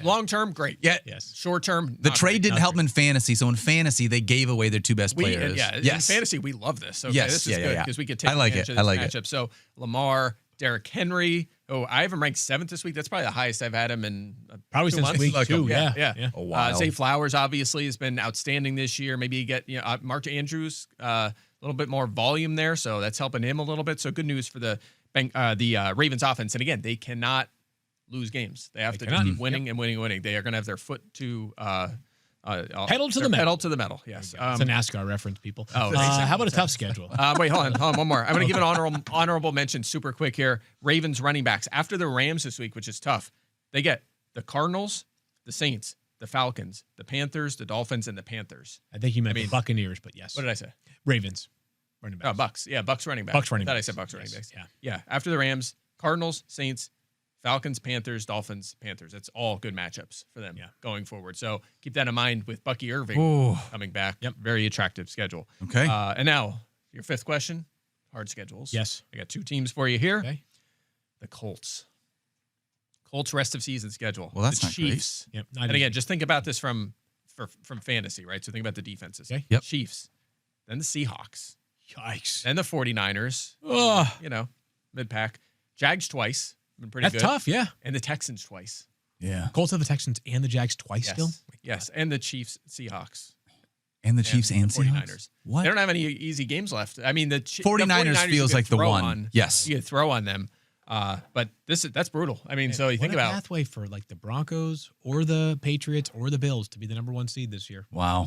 Long term, great. Yeah. Yes. Short term, the trade didn't help them in fantasy. So in fantasy, they gave away their 2 best players. In fantasy, we love this. Okay, this is good because we could take advantage of this matchup. So Lamar, Derrick Henry. Oh, I have him ranked 7th this week. That's probably the highest I've had him in probably 2 since months. week 2. Yeah. Oh, wow. Zay Flowers obviously has been outstanding this year. Maybe you get Mark Andrews a little bit more volume there, so that's helping him a little bit. So good news for the Ravens offense. And again, they cannot lose games. They have to keep winning and winning and winning. They are going to have their foot to pedal to the metal. Pedal to the metal. Yes, it's a NASCAR reference, people. Oh, how about a tough schedule? Wait, hold on, one more. I'm going to give an honorable mention super quick here. Ravens running backs after the Rams this week, which is tough. They get the Cardinals, the Saints, the Falcons, the Panthers, the Dolphins, and the Panthers. I think you meant the Buccaneers, but yes. What did I say? Ravens running backs. Oh, Bucks. Yeah, Bucks running backs. Bucks running backs. backs. I said Bucks running backs. Yeah. After the Rams, Cardinals, Saints, Falcons, Panthers, Dolphins, Panthers. That's all good matchups for them going forward. So keep that in mind with Bucky Irving coming back. Yep. Very attractive schedule. Okay. And now, your 5th question, hard schedules. Yes. I got 2 teams for you here. Okay. The Colts. Colts rest of season schedule. Well, that's the not Chiefs. Great. Yep. And again, just think about this from fantasy, right? So think about the defenses. Okay. Yep. Chiefs, then the Seahawks, Yikes. then the 49ers, mid-pack. Jags twice. Been pretty good. That's tough, yeah. And the Texans twice. Yeah. Colts have the Texans and the Jags twice still? Yes, and the Chiefs, Seahawks. And the Chiefs and 49ers. What? They don't have any easy games left. I mean, the 49ers feels like the one. Yes. You could throw on them. But that's brutal. I mean, so you think about pathway for like the Broncos or the Patriots or the Bills to be the number 1 seed this year. Wow.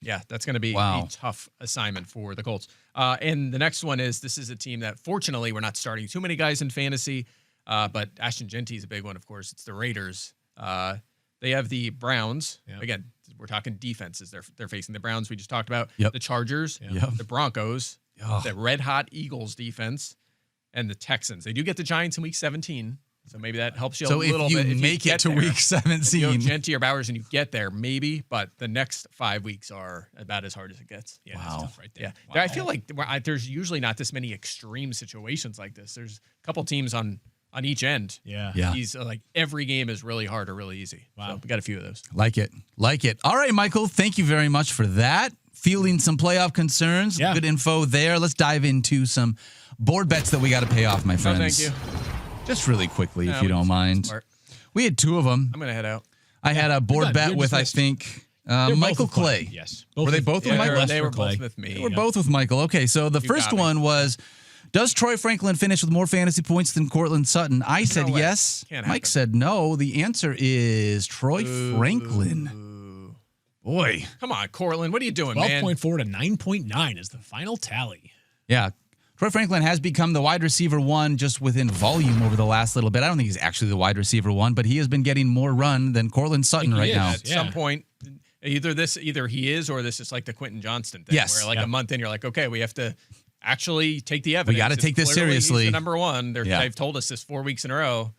Yeah, that's going to be a tough assignment for the Colts. And the next one this is a team that fortunately we're not starting too many guys in fantasy, but Ashton Genty is a big one, of course. It's the Raiders. They have the Browns. Yep. Again, we're talking defenses. They're facing the Browns we just talked about. Yep. The Chargers, the Broncos, the Red Hot Eagles defense, and the Texans. They do get the Giants in week 17. So maybe that helps you a little bit. If you make it to week 17. You know, Genty or Bowers and you get there, maybe, but the next 5 weeks are about as hard as it gets. Yeah, that's tough right there. Yeah. Wow. I feel like there's usually not this many extreme situations like this. There's a couple teams on each end. Yeah. These like every game is really hard or really easy. Wow. So we got a few of those. Like it. All right, Michael, thank you very much for that. Fielding some playoff concerns. Yeah. Good info there. Let's dive into some board bets that we got to pay off, my friends. Oh, thank you. Just really quickly, if you don't mind. Smart. We had 2 of them. I'm going to head out. I had a board bet with, I think, Michael Clay. Yes. Were they both with Michael? They were both with me. They were both with Michael. Okay, so the first one was, does Troy Franklin finish with more fantasy points than Cortland Sutton? I said yes. Mike said no. The answer is Troy Franklin. Boy. Come on, Cortland. What are you doing, man? 12.4 to 9.9 is the final tally. Yeah. Troy Franklin has become the wide receiver 1 just within volume over the last little bit. I don't think he's actually the wide receiver 1, but he has been getting more run than Cortland Sutton now. At some point, either he is or this is like the Quentin Johnston thing. Yes. Where a month in, you're like, okay, we have to actually take the evidence. We got to take this seriously. He's the number 1. They've told us this 4 weeks in a row.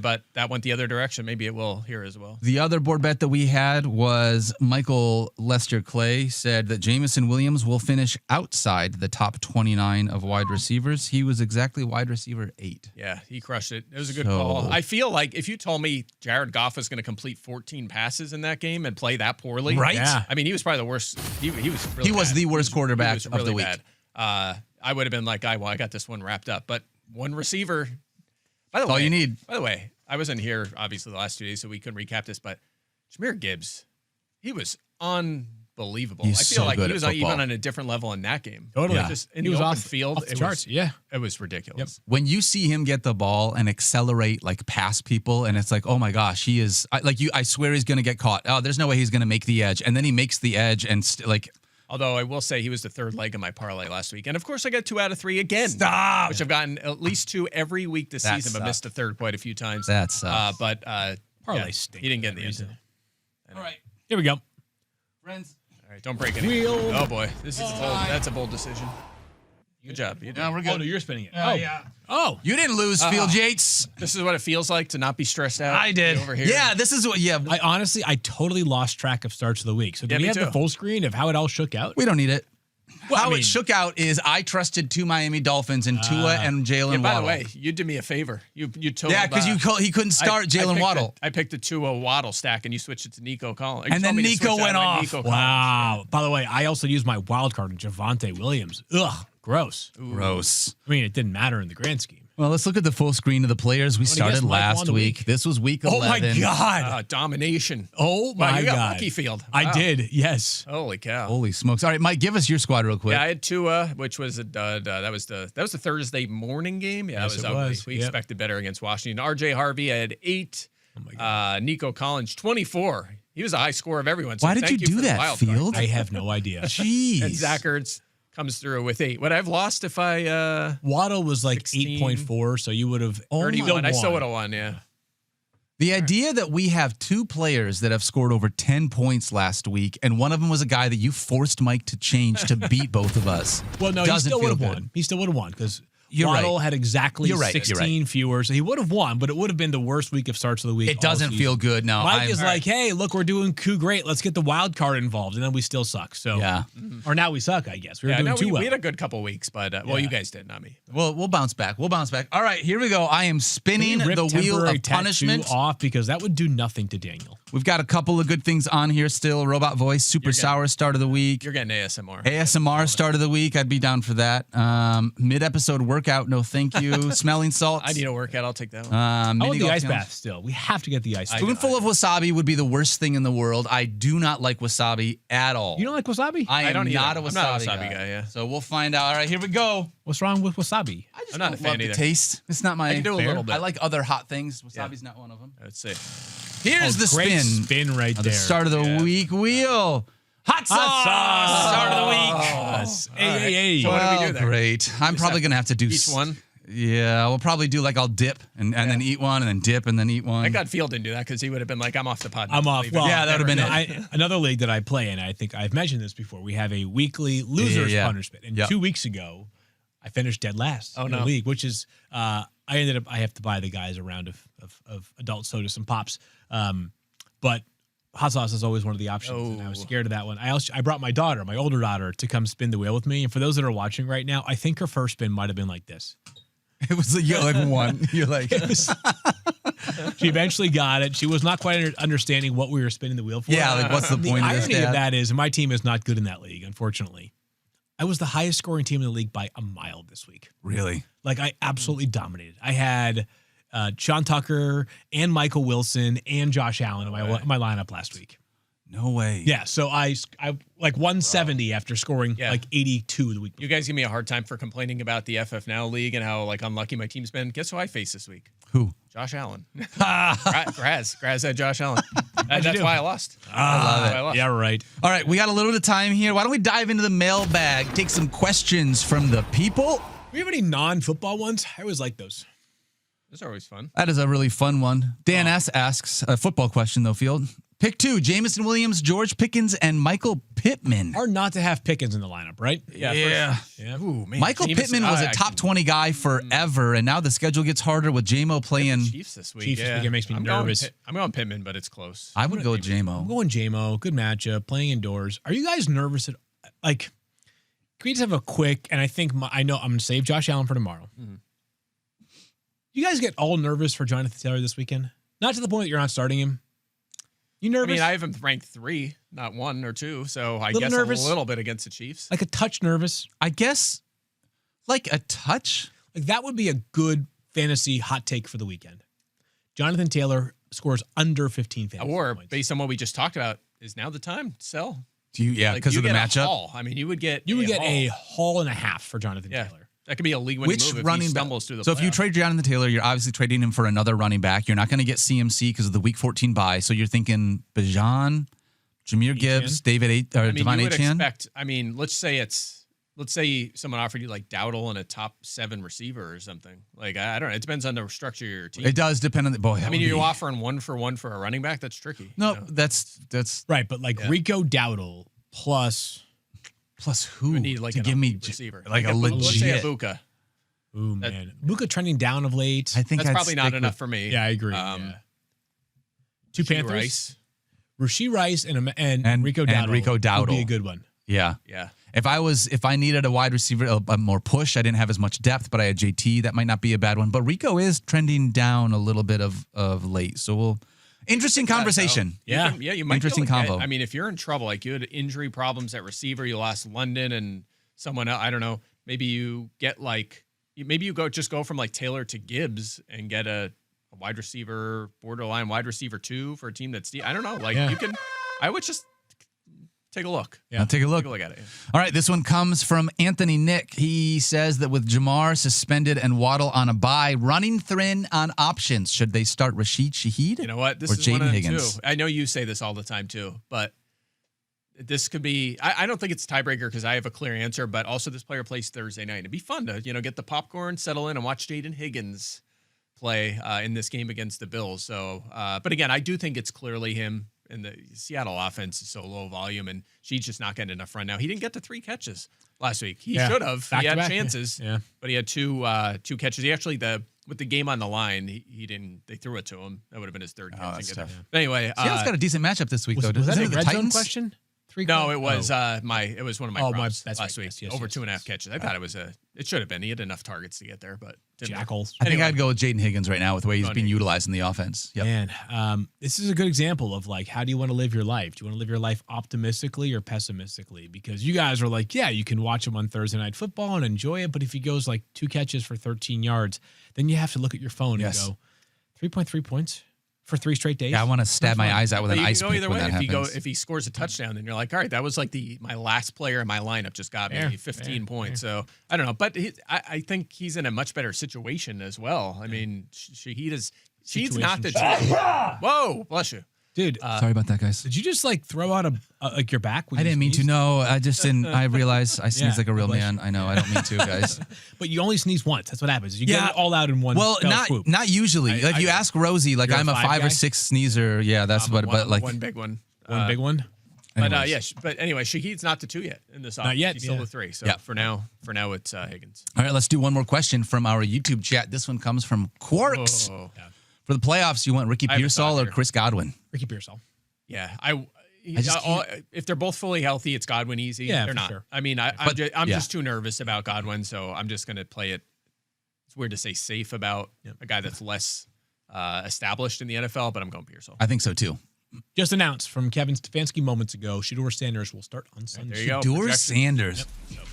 But that went the other direction. Maybe it will here as well. The other board bet that we had was Michael Lester Clay said that Jamison Williams will finish outside the top 29 of wide receivers. He was exactly wide receiver 8. Yeah, he crushed it. It was a good call. I feel like if you told me Jared Goff was going to complete 14 passes in that game and play that poorly, right? Yeah. I mean, he was probably the worst. He was really bad. The worst quarterback really of the week. Bad. I would have been like, I got this one wrapped up. But one receiver. By the way, all you need. By the way, I wasn't here obviously the last 2 days, so we couldn't recap this. But Jahmyr Gibbs, he was unbelievable. He's I feel so like good he was at even football. on a different level in that game. Totally. Yeah. Just in He the was open off field, the charts. Yeah. it was ridiculous. When you see him get the ball and accelerate like past people, and it's like, oh my gosh, he is I swear he's going to get caught. Oh, there's no way he's going to make the edge, and then he makes the edge, and Although I will say he was the third leg of my parlay last week. And of course, I got 2 out of 3 again. Stop! Which I've gotten at least 2 every week this That season, but sucks. missed the third quite a few times. That sucks. Parlay stink he didn't get in for the that end zone. reason. all right, Here we go. friends. All right, don't break any. Wheel. Oh boy, this is bold. That's a bold decision. Good job. You did. No, we're good. Oh, no, you're spinning it. Yeah. Oh. You didn't lose, Field Yates. This is what it feels like to not be stressed out. I did. Over here. Yeah, this is what. Yeah, I totally lost track of starts of the week. So do Yeah, we me have the too. full screen of how it all shook out? we don't need it. Well, How I mean- it shook out is I trusted 2 Miami Dolphins and Tua and Jalen Yeah, by Waddle. the way, you did me a favor. You told. Yeah, because he couldn't start Jalen Waddle. I picked the Tua Waddle stack, and you switched it to Nico Collins. And then Nico went off. Wow. By the way, I also used my wild card on Javonte Williams. Ugh, gross. Gross. I mean, it didn't matter in the grand scheme. Well, let's look at the full screen of the players we guess started Mike won last the week. week. This was week 11. Oh, my God. Domination. Oh, Wow, my you God. got lucky, Field. I Wow. did, yes. Holy cow. Holy smokes! All right, Mike, give us your squad real quick. Yeah, I had Tua, which was that was the Thursday morning game. Yeah, Yes, that was it ugly. was. We Yep. expected better against Washington. RJ Harvey, I had 8. Oh, my God. Nico Collins, 24. He was a high score of everyone. So Why did thank you for do the that, wild card. Field? I have no idea. Jeez. And Zach Ertz comes through with 8. Would I have lost if I Waddle was like 16. 8.4, so you would have 31? I still won. would have won, yeah. The idea that we have 2 players that have scored over 10 points last week, and one of them was a guy that you forced Mike to change to beat both of us. Well, no, he doesn't still would feel have good. won. He still would have won because You're Waddle right. had exactly You're right. 16 fewer, so he would have won, but it would have been the worst week of starts of the week. It all doesn't season. feel good. No, Mike is like, hey, look, we're doing great. Let's get the wild card involved, and then we still suck. So, yeah. or now we suck, I guess. We were Yeah, doing no, too well. we had a good couple weeks, but well, you guys did, not me. Well, we'll bounce back. We'll bounce back. All right, here we go. I am Can spinning we rip the wheel temporary of tattoo punishment. off because that would do nothing to Daniel. We've got a couple of good things on here still. Robot voice, super sour start of the week. You're getting ASMR. ASMR start of the week. I'd be down for that. Mid-episode workout, no thank you. Smelling salts. I need a workout. I'll take that one. I mini want the golf ice challenge. bath still. We have to get the ice bath. Spoonful of wasabi would be the worst thing in the world. I do not like wasabi at all. You don't like wasabi? I am don't not a either. wasabi, I'm not a wasabi guy, yeah. So we'll find out. All right, here we go. What's wrong with wasabi? I just I'm not don't a fan love the either. taste. It's not my. I can do a little bit. I like other hot things. Wasabi's not one of them. Let's see. Here's the Great spin. spin right of there. the start of the Yeah. week wheel. Hot sauce. Start of the week. Yes. All right. Hey. So what do we Well, do there? great. I'm probably gonna have to do Each one? Yeah, we'll probably do like I'll dip and then eat one and then dip and then eat one. Thank God Field didn't do that because he would have been like, I'm off the pod. I'm off. Leave it. Well, Yeah, that would've been it. Another league that I play in, I think I've mentioned this before. We have a weekly losers Yeah. punishment. And Yep. 2 weeks ago, I finished dead last in the no. league, which is I have to buy the guys a round of adult soda, some pops. But hot sauce is always one of the options, and I was Oh. scared of that one. I brought my older daughter, to come spin the wheel with me. And for those that are watching right now, I think her first spin might have been like this. It was like one. You're like She eventually got it. She was not quite understanding what we were spinning the wheel for. Yeah, like what's the The point of this, irony of Dad? that is, my team is not good in that league, unfortunately. I was the highest scoring team in the league by a mile this week. Really? Like, I absolutely dominated. I had Sean Tucker and Michael Wilson and Josh Allen in my lineup last week. No way. Yeah, so I like 170 after scoring Yeah. like 82 the week before. You guys give me a hard time for complaining about the FF Now League and how like unlucky my team's been. Guess who I face this week? Who? Josh Allen. Graz had Josh Allen. That's do? why I lost. I love it. Yeah, right. All right, we got a little bit of time here. Why don't we dive into the mailbag, take some questions from the people? Do we have any non-football ones? I always like those. Those are always fun. That is a really fun one. Dan S. asks, a football question though, Field. Pick 2, Jamison Williams, George Pickens, and Michael Pittman. Hard not to have Pickens in the lineup, right? Yeah. Yeah. Ooh, man. Michael Jameson- Pittman was a I top can- 20 guy forever, and now the schedule gets harder with J-Mo playing. Chiefs this week. Chiefs this yeah. week, it makes me I'm nervous. I'm going Pittman, but it's close. I would go with I'm J-Mo. going J-Mo. Good matchup. Playing indoors. Are you guys nervous at like? Can we just have a quick? And I think I know I'm going to save Josh Allen for tomorrow. You guys get all nervous for Jonathan Taylor this weekend? Not to the point that you're not starting him. You I nervous? mean, I have him ranked 3, not 1 or 2, so I Little guess nervous? a little bit against the Chiefs. like a touch nervous. I guess like a touch. Like that would be a good fantasy hot take for the weekend. Jonathan Taylor scores under 15 fantasy Or points. based on what we just talked about, is now the time to sell. Do you? Yeah, Like, because you of the get a matchup. haul. I mean, you would get a haul and a half for Jonathan Taylor. That could be a league winning Which move if running he back? stumbles through the So if you playoffs. trade Jonathan Taylor, you're obviously trading him for another running back. You're not going to get CMC because of the Week 14 bye. So you're thinking Bijan, Jahmyr Gibbs, Devon you would Achane. expect. I mean, let's say someone offered you like Dowdle and a top 7 receiver or something. Like I don't know. It depends on the structure of your team. It does depend on the boy. I mean, you're offering 1-for-1 for a running back. That's tricky. No, you know? that's Right, but like Rico Dowdle plus who You would need like to an give me elite receiver, like a Let's say a legit. Buka. Ooh man, Luka trending down of late. I think That's I'd probably not stick enough with- for me. Yeah, I agree. Two Rasheed Panthers, Rice. Rasheed Rice and Rico Dowdle. and Rico would be Dowdle. a good one. Yeah. Yeah. If I needed a wide receiver, a more push, I didn't have as much depth, but I had JT. That might not be a bad one. But Rico is trending down a little bit of late. So interesting conversation. You might be Interesting able to get- combo. I mean, if you're in trouble, like you had injury problems at receiver, you lost London and someone else, I don't know. Maybe you get go from like Taylor to Gibbs and get a wide receiver, borderline wide receiver 2 for a team that's deep. I don't know. Like I would just take a look. Yeah. I'll take a look. Take a look at it. All right, this one comes from Anthony Nick. He says that with Jamar suspended and Waddle on a bye, running thin on options, should they start Rashid Shaheed? You know what? This or is one Jaden of them Higgins? too. I know you say this all the time too, but this could be. I don't think it's a tiebreaker because I have a clear answer. But also, this player plays Thursday night. It'd be fun to get the popcorn, settle in, and watch Jaden Higgins play in this game against the Bills. So, but again, I do think it's clearly him. And the Seattle offense is so low volume, and she's just not getting enough run now. He didn't get to 3 catches last week. He should have. He had chances, but he had two catches. He actually with the game on the line, he didn't. They threw it to him. That would have been his 3rd catch. That's tough. But anyway, Seattle's got a decent matchup this week, though. Was that Isn't a it the red zone Titans? question? No, it was it was one of my props that's last right. week. Yes, Over yes, 2.5 yes. catches. I thought it should have been. He had enough targets to get there, but didn't. Jackals. I think Anyway. I'd go with Jaden Higgins right now with the way he's being Higgins. utilized in the offense. Yep. Man, this is a good example of like, how do you want to live your life? Do you want to live your life optimistically or pessimistically? Because you guys are like, yeah, you can watch him on Thursday Night Football and enjoy it, but if he goes like 2 catches for 13 yards, then you have to look at your phone and go, 3.3 points for 3 straight days. Yeah, I want to stab my eyes out with But an you ice can go pick either when way. that If happens. if he scores a touchdown, then you're like, all right, that was like my last player in my lineup just got me 15 points. So I don't know, but I think he's in a much better situation as well. I mean, she's not the whoa, bless you, Dude, Sorry about that, guys. did you just like throw out like your back? When I you didn't mean to. sneezed? No, I just didn't. I realized I sneeze like a real bless man. I know. I don't mean to, guys. But you only sneeze once. That's what happens. You get it all out in one. Well, fell swoop. not usually. Like you ask Rosie, like You're a I'm a 5 5 guy? or 6 sneezer. Yeah, that's what. But like one big one, One big one. But anyways. but anyway, Shahid's not the 2 yet in this. Not yet, He's still yeah. the 3. So Yeah. for now, it's Higgins. All right, let's do one more question from our YouTube chat. This one comes from Quarks. Oh. For the playoffs, you want Ricky I have a Pearsall thought or here. Chris Godwin? Ricky Pearsall. Yeah, just if they're both fully healthy, it's Godwin easy. Yeah, they're for not. sure. I mean, I'm But- just too nervous about Godwin, so I'm just going to play it. It's weird to say safe about a guy that's less established in the NFL, but I'm going Pearsall. I think so too. Just announced from Kevin Stefanski moments ago, Shador Sanders will start on Sunday. There you go. Doer Projections- Sanders.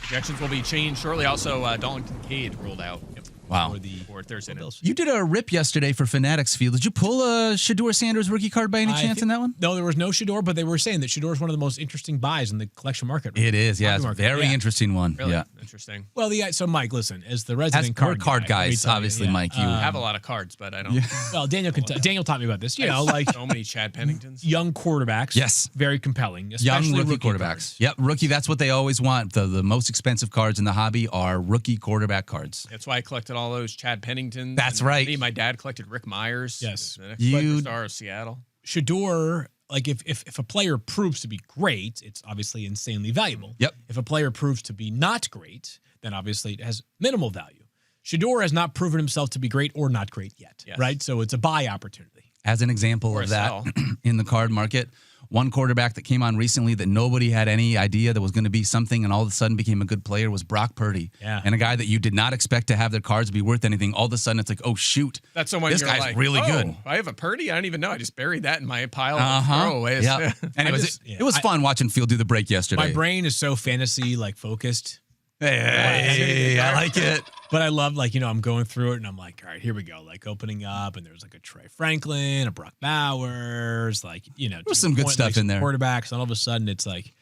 Projections will be changed shortly. Also, Dalton Kincaid ruled out. Wow. For Thursday night. You did a rip yesterday for Fanatics Field. Did you pull a Shador Sanders rookie card by any I chance think- in that one? No, there was no Shador, but they were saying that Shador is one of the most interesting buys in the collection market. It is. Yeah, Hobby it's a market. very Yeah. interesting one. Really Yeah. interesting. Well, so Mike, listen, as the As resident card guy, let me guys, tell you, obviously, yeah, Mike, you I have a lot of cards, but I don't. Well, Daniel taught me about this. You know, like So many Chad Penningtons. young quarterbacks. Yes. Very compelling. young Especially rookie quarterbacks. cards. Yep, rookie. That's what they always want. The most expensive cards in the hobby are rookie quarterback cards. That's why I collected all those Chad Penningtons. That's and right. Me and my dad collected Rick Myers. Yes. The next You- star of Seattle. Shador, like if a player proves to be great, it's obviously insanely valuable. Yep. If a player proves to be not great, then obviously it has minimal value. Shador has not proven himself to be great or not great yet, Yes. right? So it's a buy opportunity. As an example Or of a that sell. in the card market, one quarterback that came on recently that nobody had any idea that was going to be something and all of a sudden became a good player was Brock Purdy. Yeah. And a guy that you did not expect to have their cards be worth anything. All of a sudden it's like, oh, shoot. That's the one This you're guy's like, really oh, good. I have a Purdy. I don't even know. I just buried that in my pile of Uh-huh. throwaways. Yeah. Anyways, it was fun watching Field do the break yesterday. My brain is so fantasy like focused. Hey, I like it. But I love, like, I'm going through it and I'm like, all right, here we go. Like opening up and there's like a Trey Franklin, a Brock Bowers, like, There's some good stuff in there. Quarterbacks. And all of a sudden it's like,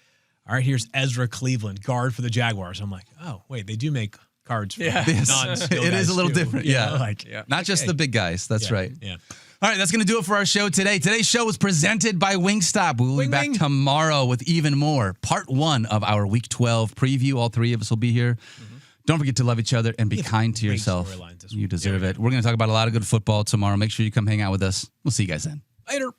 All right, here's Ezra Cleveland, guard for the Jaguars. I'm like, oh, wait, they do make cards for Yes. non-skill It guys is a little too. different. You Yeah. know, like, Not just the big guys. That's yeah, right. Yeah. All right, that's going to do it for our show today. Today's show was presented by Wingstop. We will be back tomorrow with even more. Part 1 of our Week 12 preview. All 3 of us will be here. Don't forget to love each other and be kind to yourself. You deserve it. We're going to talk about a lot of good football tomorrow. Make sure you come hang out with us. We'll see you guys then. Later.